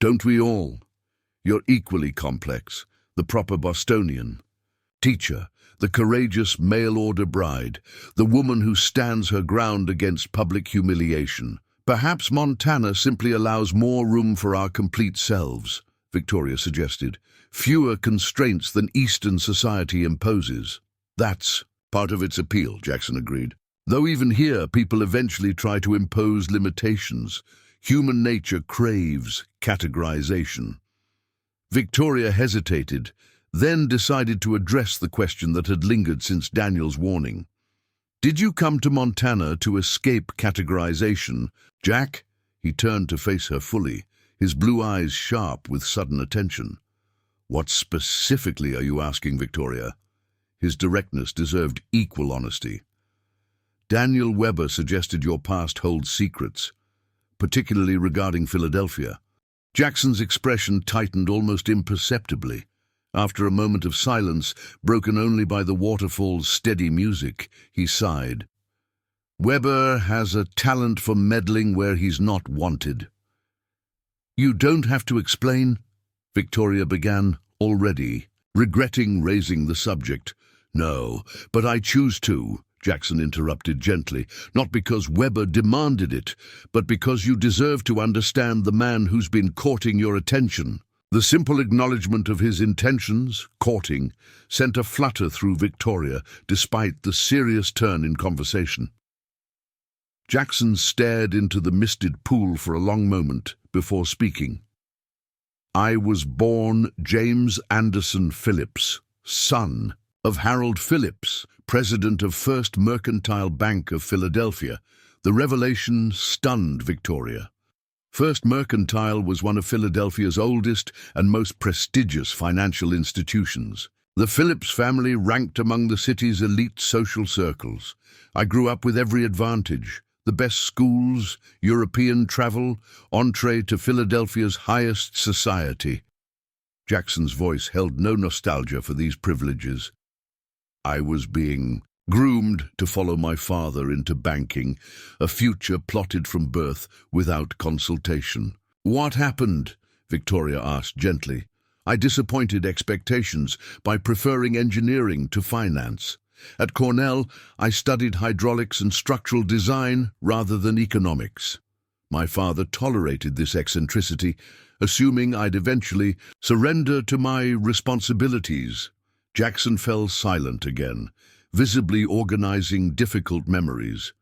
"Don't we all? You're equally complex, the proper Bostonian. Teacher, the courageous mail-order bride, the woman who stands her ground against public humiliation. Perhaps Montana simply allows more room for our complete selves," Victoria suggested. "Fewer constraints than Eastern society imposes." "That's part of its appeal," Jackson agreed. "Though even here, people eventually try to impose limitations. Human nature craves categorization." Victoria hesitated, then decided to address the question that had lingered since Daniel's warning. "Did you come to Montana to escape categorization, Jack?" He turned to face her fully, his blue eyes sharp with sudden attention. "What specifically are you asking, Victoria?" His directness deserved equal honesty. "Daniel Weber suggested your past holds secrets, particularly regarding Philadelphia." Jackson's expression tightened almost imperceptibly. After a moment of silence, broken only by the waterfall's steady music, he sighed. "Weber has a talent for meddling where he's not wanted." "You don't have to explain," Victoria began, already regretting raising the subject. "No, but I choose to," Jackson interrupted gently, "not because Weber demanded it, but because you deserve to understand the man who's been courting your attention." The simple acknowledgement of his intentions, courting, sent a flutter through Victoria, despite the serious turn in conversation. Jackson stared into the misted pool for a long moment before speaking. "I was born James Anderson Phillips, son of Harold Phillips, president of First Mercantile Bank of Philadelphia." The revelation stunned Victoria. First Mercantile was one of Philadelphia's oldest and most prestigious financial institutions. The Phillips family ranked among the city's elite social circles. "I grew up with every advantage: the best schools, European travel, entree to Philadelphia's highest society." Jackson's voice held no nostalgia for these privileges. "I was being groomed to follow my father into banking, a future plotted from birth without consultation." "What happened?" Victoria asked gently. "I disappointed expectations by preferring engineering to finance. At Cornell, I studied hydraulics and structural design rather than economics. My father tolerated this eccentricity, assuming I'd eventually surrender to my responsibilities." Jackson fell silent again, visibly organizing difficult memories.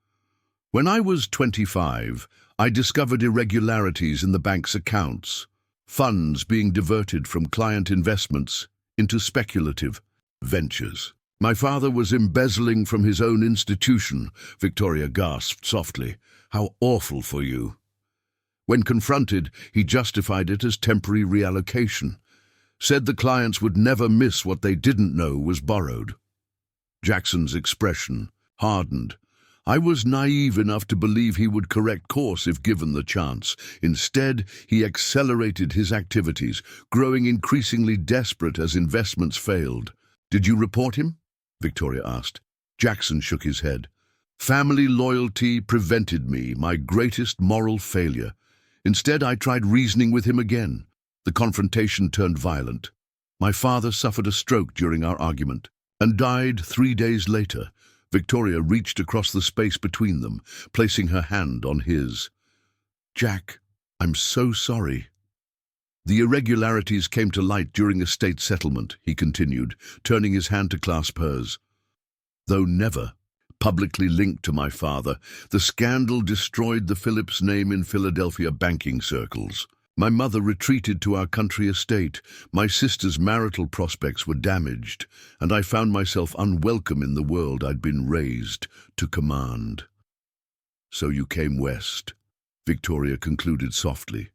"When I was 25, I discovered irregularities in the bank's accounts, funds being diverted from client investments into speculative ventures. My father was embezzling from his own institution," Victoria gasped softly. "How awful for you." When confronted, he justified it as temporary reallocation, said the clients would never miss what they didn't know was borrowed. Jackson's expression hardened. "I was naive enough to believe he would correct course if given the chance. Instead, he accelerated his activities, growing increasingly desperate as investments failed." "Did you report him?" Victoria asked. Jackson shook his head. "Family loyalty prevented me, my greatest moral failure. Instead, I tried reasoning with him again. The confrontation turned violent. My father suffered a stroke during our argument and died 3 days later. Victoria reached across the space between them, placing her hand on his. "Jack, I'm so sorry." "The irregularities came to light during estate settlement," he continued, turning his hand to clasp hers. "Though never publicly linked to my father, the scandal destroyed the Phillips name in Philadelphia banking circles. My mother retreated to our country estate, my sister's marital prospects were damaged, and I found myself unwelcome in the world I'd been raised to command." "So you came west," Victoria concluded softly.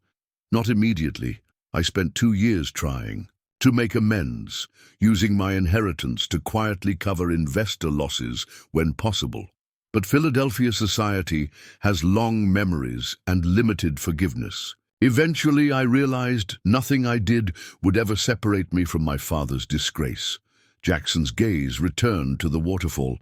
"Not immediately. I spent 2 years trying to make amends, using my inheritance to quietly cover investor losses when possible. But Philadelphia society has long memories and limited forgiveness. Eventually, I realized nothing I did would ever separate me from my father's disgrace." Jackson's gaze returned to the waterfall.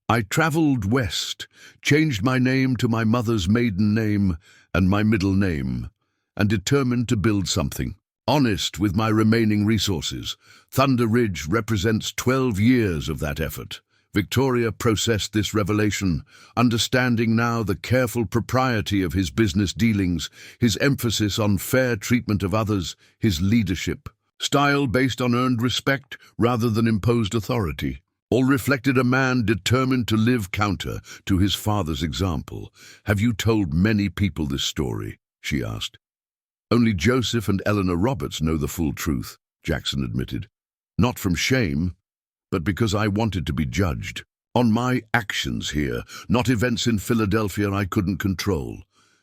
"I traveled west, changed my name to my mother's maiden name and my middle name, and determined to build something honest with my remaining resources. Thunder Ridge represents 12 years of that effort." Victoria processed this revelation, understanding now the careful propriety of his business dealings, his emphasis on fair treatment of others, his leadership style based on earned respect rather than imposed authority. All reflected a man determined to live counter to his father's example. "Have you told many people this story?" she asked. "Only Joseph and Eleanor Roberts know the full truth," Jackson admitted. "Not from shame, but because I wanted to be judged on my actions here, not events in Philadelphia I couldn't control."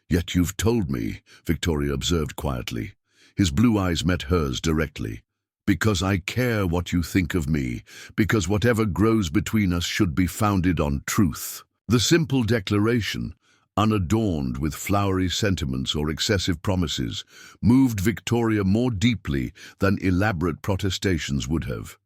"Yet you've told me," Victoria observed quietly. His blue eyes met hers directly. "Because I care what you think of me, because whatever grows between us should be founded on truth." The simple declaration, unadorned with flowery sentiments or excessive promises, moved Victoria more deeply than elaborate protestations would have.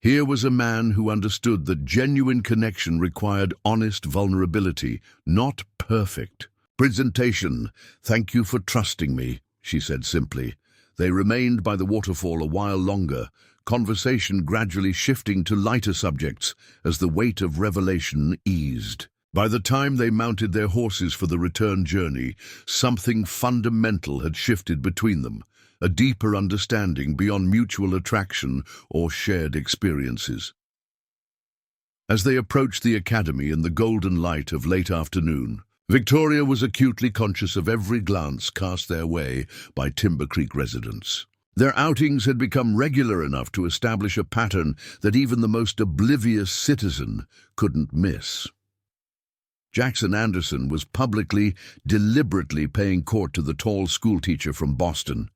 Here was a man who understood that genuine connection required honest vulnerability, not perfect presentation. "Thank you for trusting me," she said simply. They remained by the waterfall a while longer, conversation gradually shifting to lighter subjects as the weight of revelation eased. By the time they mounted their horses for the return journey, something fundamental had shifted between them. A deeper understanding beyond mutual attraction or shared experiences. As they approached the academy in the golden light of late afternoon, Victoria was acutely conscious of every glance cast their way by Timber Creek residents. Their outings had become regular enough to establish a pattern that even the most oblivious citizen couldn't miss. Jackson Anderson was publicly, deliberately paying court to the tall schoolteacher from Boston.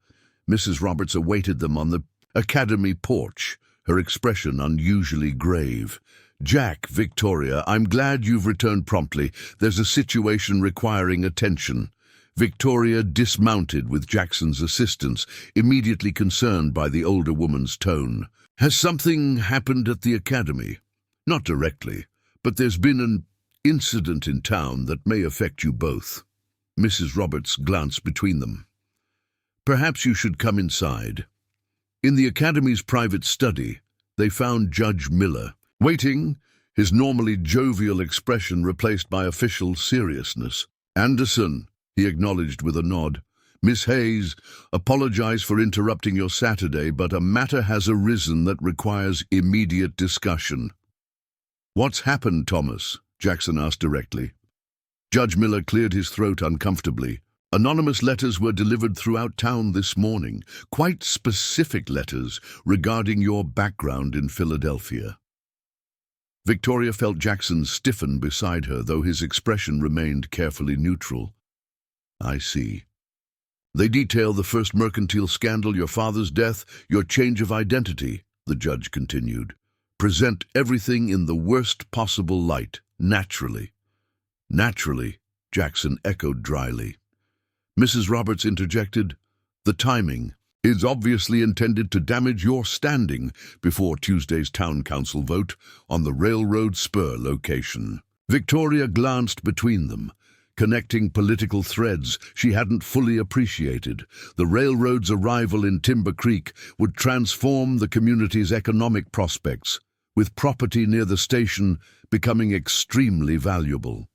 Mrs. Roberts awaited them on the academy porch, her expression unusually grave. "Jack, Victoria, I'm glad you've returned promptly. There's a situation requiring attention." Victoria dismounted with Jackson's assistance, immediately concerned by the older woman's tone. "Has something happened at the academy?" "Not directly, but there's been an incident in town that may affect you both." Mrs. Roberts glanced between them. "Perhaps you should come inside." In the academy's private study, they found Judge Miller, waiting, his normally jovial expression replaced by official seriousness. "Anderson," he acknowledged with a nod. "Miss Hayes, apologize for interrupting your Saturday, but a matter has arisen that requires immediate discussion." "What's happened, Thomas?" Jackson asked directly. Judge Miller cleared his throat uncomfortably. "Anonymous letters were delivered throughout town this morning, quite specific letters regarding your background in Philadelphia." Victoria felt Jackson stiffen beside her, though his expression remained carefully neutral. "I see. They detail the first mercantile scandal, your father's death, your change of identity," the judge continued. "Present everything in the worst possible light, naturally." "Naturally," Jackson echoed dryly. Mrs. Roberts interjected, "The timing is obviously intended to damage your standing before Tuesday's town council vote on the railroad spur location." Victoria glanced between them, connecting political threads she hadn't fully appreciated. The railroad's arrival in Timber Creek would transform the community's economic prospects, with property near the station becoming extremely valuable.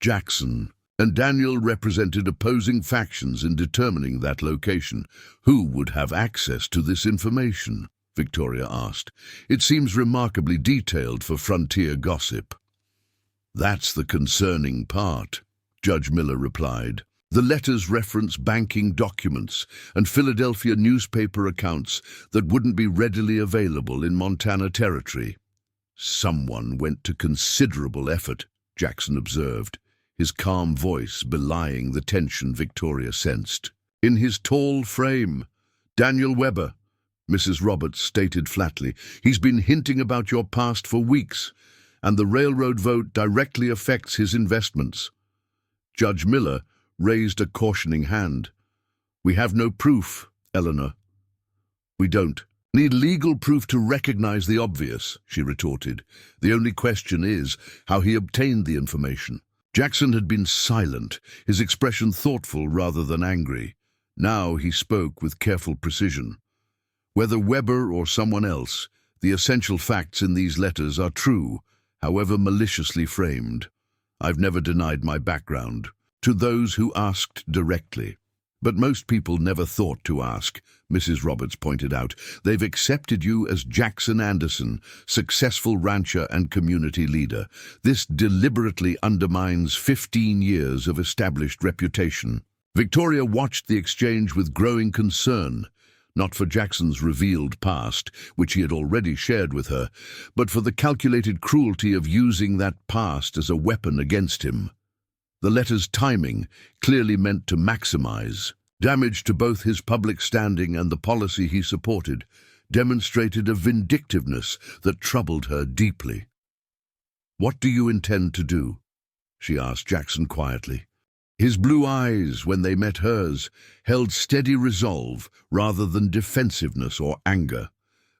Jackson and Daniel represented opposing factions in determining that location. Who would have access to this information? Victoria asked. It seems remarkably detailed for frontier gossip. That's the concerning part, Judge Miller replied. The letters reference banking documents and Philadelphia newspaper accounts that wouldn't be readily available in Montana Territory. Someone went to considerable effort, Jackson observed, his calm voice belying the tension Victoria sensed. In his tall frame, Daniel Weber, Mrs. Roberts stated flatly, he's been hinting about your past for weeks, and the railroad vote directly affects his investments. Judge Miller raised a cautioning hand. We have no proof, Eleanor. We don't need legal proof to recognize the obvious, she retorted. The only question is how he obtained the information. Jackson had been silent, his expression thoughtful rather than angry. Now he spoke with careful precision. Whether Weber or someone else, the essential facts in these letters are true, however maliciously framed. I've never denied my background to those who asked directly. But most people never thought to ask, Mrs. Roberts pointed out. They've accepted you as Jackson Anderson, successful rancher and community leader. This deliberately undermines 15 years of established reputation. Victoria watched the exchange with growing concern, not for Jackson's revealed past, which he had already shared with her, but for the calculated cruelty of using that past as a weapon against him. The letter's timing clearly meant to maximize. Damage to both his public standing and the policy he supported demonstrated a vindictiveness that troubled her deeply. What do you intend to do? She asked Jackson quietly. His blue eyes, when they met hers, held steady resolve rather than defensiveness or anger.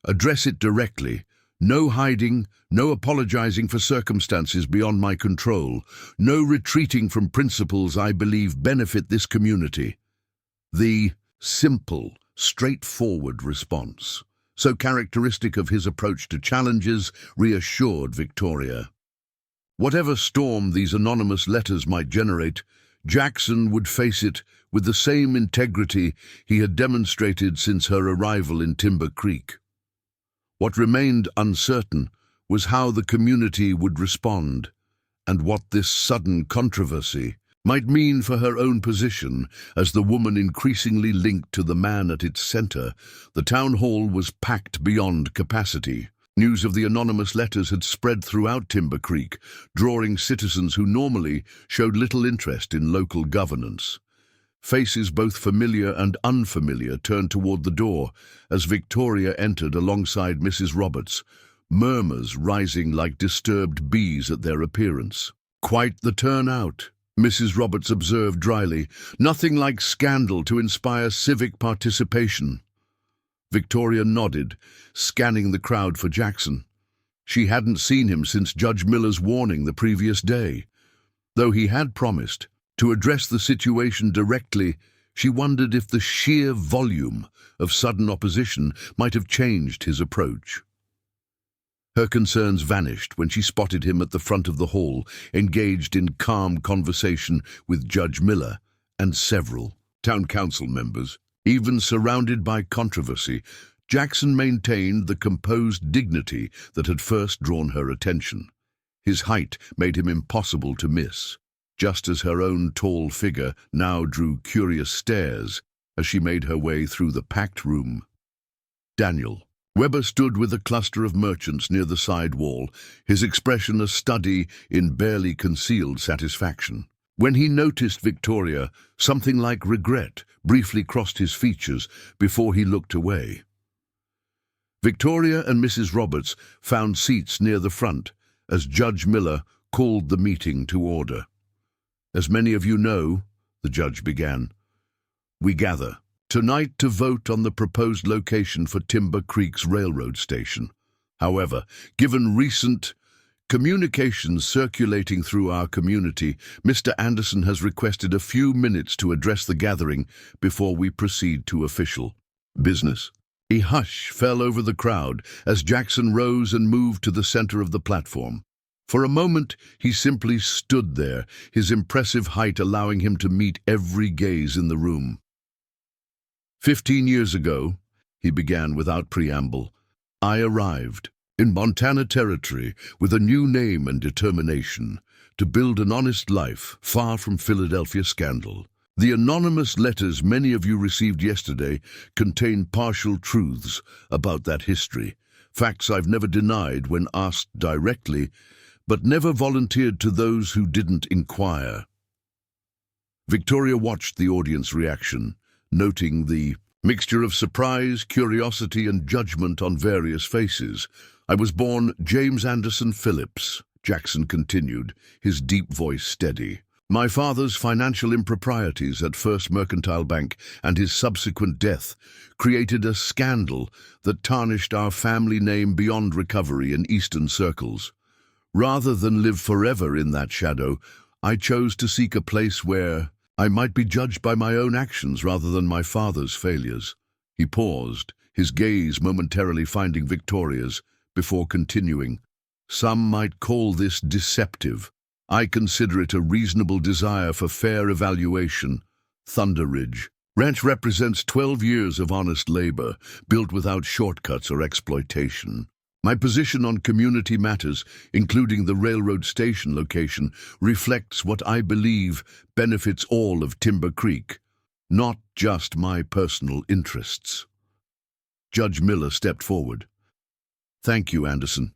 Address it directly. No hiding, no apologizing for circumstances beyond my control, no retreating from principles I believe benefit this community. The simple, straightforward response, so characteristic of his approach to challenges, reassured Victoria. Whatever storm these anonymous letters might generate, Jackson would face it with the same integrity he had demonstrated since her arrival in Timber Creek. What remained uncertain was how the community would respond, and what this sudden controversy might mean for her own position as the woman increasingly linked to the man at its center. The town hall was packed beyond capacity. News of the anonymous letters had spread throughout Timber Creek, drawing citizens who normally showed little interest in local governance. Faces both familiar and unfamiliar turned toward the door as Victoria entered alongside Mrs. Roberts, murmurs rising like disturbed bees at their appearance. Quite the turnout, Mrs. Roberts observed dryly. Nothing like scandal to inspire civic participation. Victoria nodded, scanning the crowd for Jackson. She hadn't seen him since Judge Miller's warning the previous day. Though he had promised to address the situation directly, she wondered if the sheer volume of sudden opposition might have changed his approach. Her concerns vanished when she spotted him at the front of the hall, engaged in calm conversation with Judge Miller and several town council members. Even surrounded by controversy, Jackson maintained the composed dignity that had first drawn her attention. His height made him impossible to miss, just as her own tall figure now drew curious stares as she made her way through the packed room. Daniel Weber stood with a cluster of merchants near the side wall, his expression a study in barely concealed satisfaction. When he noticed Victoria, something like regret briefly crossed his features before he looked away. Victoria and Mrs. Roberts found seats near the front as Judge Miller called the meeting to order. As many of you know, the judge began, we gather tonight to vote on the proposed location for Timber Creek's railroad station. However, given recent communications circulating through our community, Mr. Anderson has requested a few minutes to address the gathering before we proceed to official business. A hush fell over the crowd as Jackson rose and moved to the center of the platform. For a moment, he simply stood there, his impressive height allowing him to meet every gaze in the room. 15 years ago, he began without preamble, I arrived in Montana Territory with a new name and determination to build an honest life far from Philadelphia scandal. The anonymous letters many of you received yesterday contain partial truths about that history, facts I've never denied when asked directly, but never volunteered to those who didn't inquire. Victoria watched the audience reaction, noting the mixture of surprise, curiosity, and judgment on various faces. I was born James Anderson Phillips, Jackson continued, his deep voice steady. My father's financial improprieties at First Mercantile Bank and his subsequent death created a scandal that tarnished our family name beyond recovery in Eastern circles. Rather than live forever in that shadow, I chose to seek a place where I might be judged by my own actions rather than my father's failures. He paused, his gaze momentarily finding Victoria's, before continuing. Some might call this deceptive. I consider it a reasonable desire for fair evaluation. Thunder Ridge Ranch represents 12 years of honest labor, built without shortcuts or exploitation. My position on community matters, including the railroad station location, reflects what I believe benefits all of Timber Creek, not just my personal interests. Judge Miller stepped forward. Thank you, Anderson.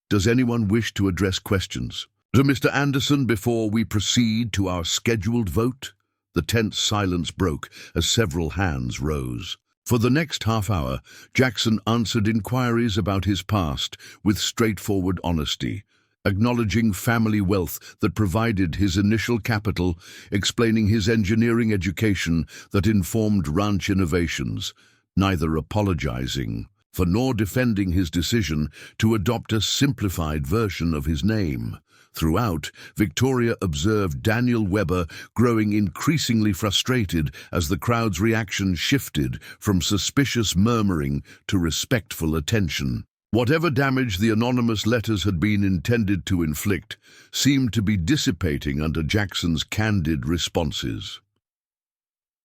Does anyone wish to address questions? To Mr. Anderson, before we proceed to our scheduled vote? The tense silence broke as several hands rose. For the next half hour, Jackson answered inquiries about his past with straightforward honesty, acknowledging family wealth that provided his initial capital, explaining his engineering education that informed ranch innovations, neither apologizing for nor defending his decision to adopt a simplified version of his name. Throughout, Victoria observed Daniel Weber growing increasingly frustrated as the crowd's reaction shifted from suspicious murmuring to respectful attention. Whatever damage the anonymous letters had been intended to inflict seemed to be dissipating under Jackson's candid responses.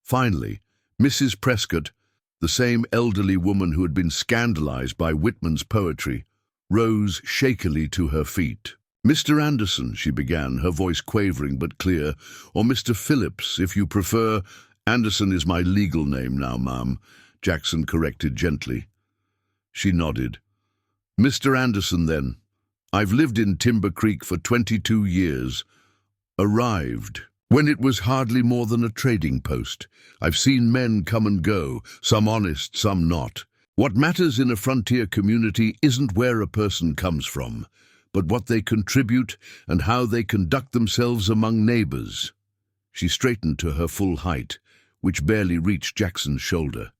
Finally, Mrs. Prescott, the same elderly woman who had been scandalized by Whitman's poetry, rose shakily to her feet. Mr. Anderson, she began, her voice quavering but clear, or Mr. Phillips, if you prefer. Anderson is my legal name now, ma'am, Jackson corrected gently. She nodded. Mr. Anderson, then. I've lived in Timber Creek for 22 years. Arrived when it was hardly more than a trading post. I've seen men come and go, some honest, some not. What matters in a frontier community isn't where a person comes from, but what they contribute and how they conduct themselves among neighbors. She straightened to her full height, which barely reached Jackson's shoulder.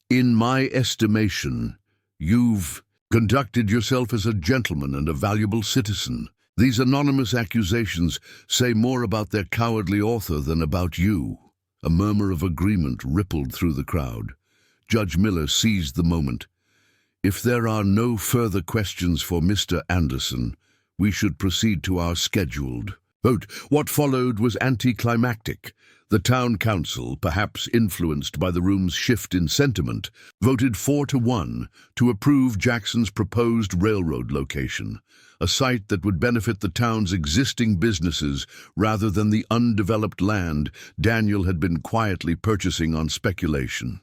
In my estimation, you've conducted yourself as a gentleman and a valuable citizen. These anonymous accusations say more about their cowardly author than about you. A murmur of agreement rippled through the crowd. Judge Miller seized the moment. If there are no further questions for Mr. Anderson, we should proceed to our scheduled vote. What followed was anticlimactic. The town council, perhaps influenced by the room's shift in sentiment, voted 4-1 to approve Jackson's proposed railroad location, a site that would benefit the town's existing businesses rather than the undeveloped land Daniel had been quietly purchasing on speculation.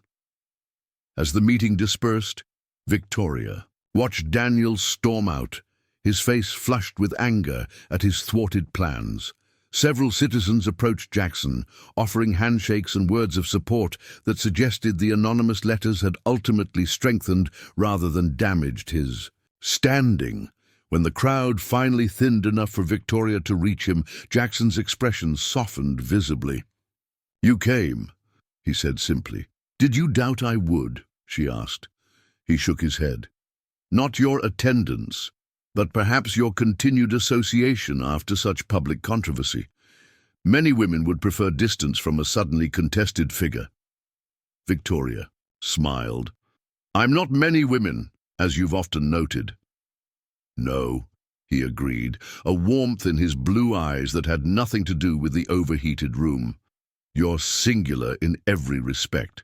As the meeting dispersed, Victoria watched Daniel storm out, his face flushed with anger at his thwarted plans. Several citizens approached Jackson, offering handshakes and words of support that suggested the anonymous letters had ultimately strengthened rather than damaged his standing. When the crowd finally thinned enough for Victoria to reach him, Jackson's expression softened visibly. You came, he said simply. Did you doubt I would? She asked. He shook his head. Not your attendance, but perhaps your continued association after such public controversy. Many women would prefer distance from a suddenly contested figure. Victoria smiled. I'm not many women, as you've often noted. No, he agreed, a warmth in his blue eyes that had nothing to do with the overheated room. You're singular in every respect.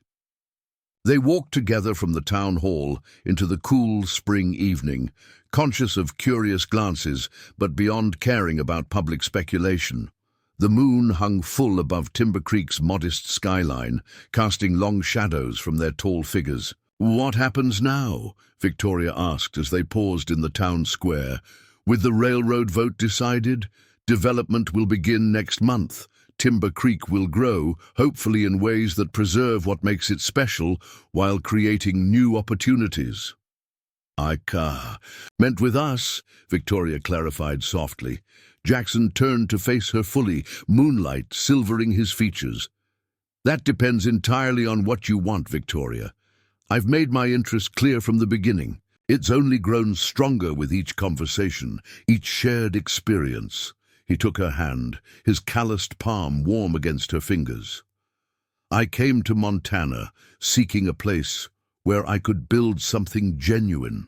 They walked together from the town hall into the cool spring evening, conscious of curious glances, but beyond caring about public speculation. The moon hung full above Timber Creek's modest skyline, casting long shadows from their tall figures. "What happens now?" Victoria asked as they paused in the town square. "With the railroad vote decided, development will begin next month. Timber Creek will grow, hopefully in ways that preserve what makes it special while creating new opportunities." Meant with us," Victoria clarified softly. Jackson turned to face her fully, moonlight silvering his features. "That depends entirely on what you want, Victoria. I've made my interest clear from the beginning. It's only grown stronger with each conversation, each shared experience." He took her hand, his calloused palm warm against her fingers. "I came to Montana, seeking a place where I could build something genuine,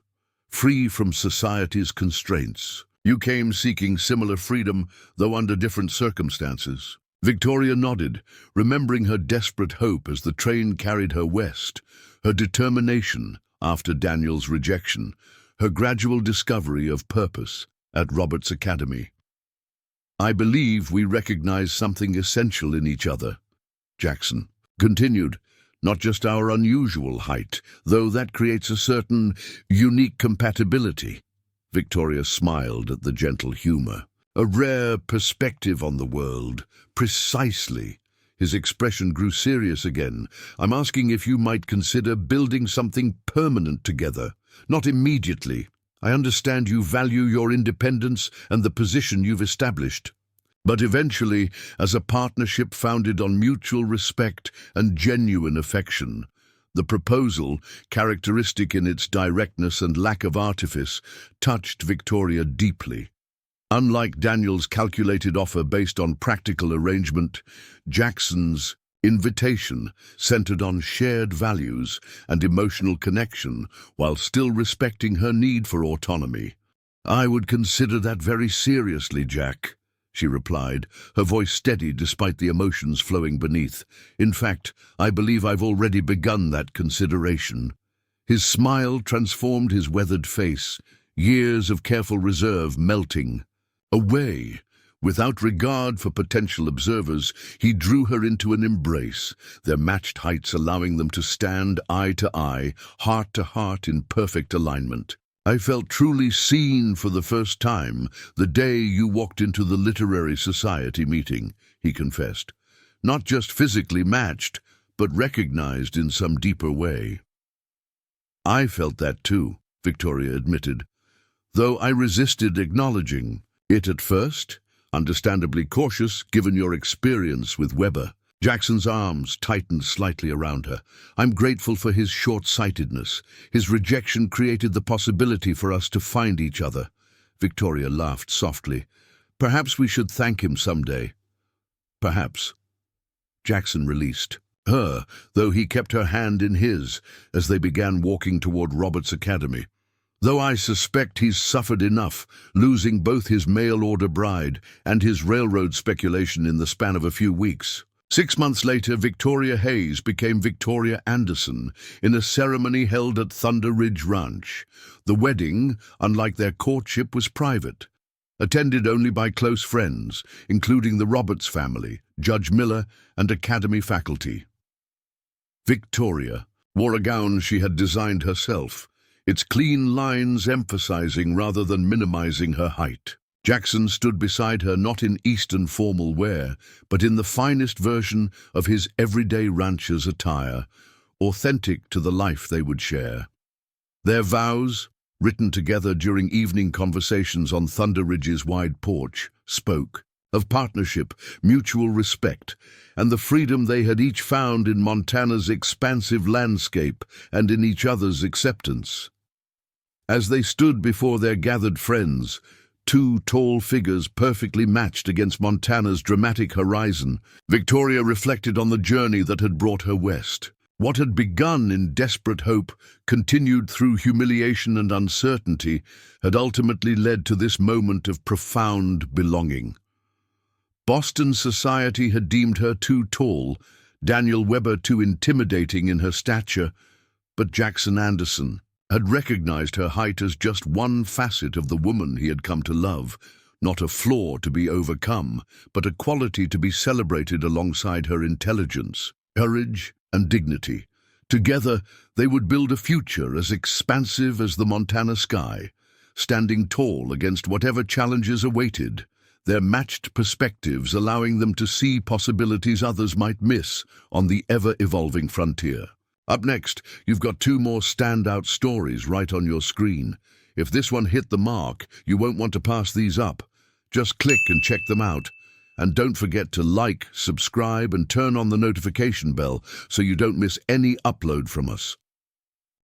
free from society's constraints. You came seeking similar freedom, though under different circumstances." Victoria nodded, remembering her desperate hope as the train carried her west, her determination after Daniel's rejection, her gradual discovery of purpose at Robert's Academy. "I believe we recognize something essential in each other," Jackson continued. "Not just our unusual height, though that creates a certain unique compatibility." Victoria smiled at the gentle humor. "A rare perspective on the world." "Precisely." His expression grew serious again. "I'm asking if you might consider building something permanent together. Not immediately. I understand you value your independence and the position you've established. But eventually, as a partnership founded on mutual respect and genuine affection." The proposal, characteristic in its directness and lack of artifice, touched Victoria deeply. Unlike Daniel's calculated offer based on practical arrangement, Jackson's invitation centered on shared values and emotional connection while still respecting her need for autonomy. "I would consider that very seriously, Jack," she replied, her voice steady despite the emotions flowing beneath. "In fact, I believe I've already begun that consideration." His smile transformed his weathered face, years of careful reserve melting away. Without regard for potential observers, he drew her into an embrace, their matched heights allowing them to stand eye to eye, heart to heart in perfect alignment. "I felt truly seen for the first time the day you walked into the Literary Society meeting," he confessed. "Not just physically matched, but recognized in some deeper way." "I felt that too," Victoria admitted, "though I resisted acknowledging it at first, understandably cautious given your experience with Weber." Jackson's arms tightened slightly around her. "I'm grateful for his short-sightedness. His rejection created the possibility for us to find each other." Victoria laughed softly. "Perhaps we should thank him someday." "Perhaps." Jackson released her, though he kept her hand in his as they began walking toward Robert's Academy. "Though I suspect he's suffered enough, losing both his mail-order bride and his railroad speculation in the span of a few weeks." 6 months later, Victoria Hayes became Victoria Anderson in a ceremony held at Thunder Ridge Ranch. The wedding, unlike their courtship, was private, attended only by close friends, including the Roberts family, Judge Miller, and Academy faculty. Victoria wore a gown she had designed herself, its clean lines emphasizing rather than minimizing her height. Jackson stood beside her not in Eastern formal wear, but in the finest version of his everyday rancher's attire, authentic to the life they would share. Their vows, written together during evening conversations on Thunder Ridge's wide porch, spoke of partnership, mutual respect, and the freedom they had each found in Montana's expansive landscape and in each other's acceptance. As they stood before their gathered friends, two tall figures perfectly matched against Montana's dramatic horizon, Victoria reflected on the journey that had brought her west. What had begun in desperate hope, continued through humiliation and uncertainty, had ultimately led to this moment of profound belonging. Boston society had deemed her too tall, Daniel Webber too intimidating in her stature, but Jackson Anderson had recognized her height as just one facet of the woman he had come to love, not a flaw to be overcome, but a quality to be celebrated alongside her intelligence, courage, and dignity. Together, they would build a future as expansive as the Montana sky, standing tall against whatever challenges awaited, their matched perspectives allowing them to see possibilities others might miss on the ever-evolving frontier. Up next, you've got two more standout stories right on your screen. If this one hit the mark, you won't want to pass these up. Just click and check them out. And don't forget to like, subscribe, and turn on the notification bell so you don't miss any upload from us.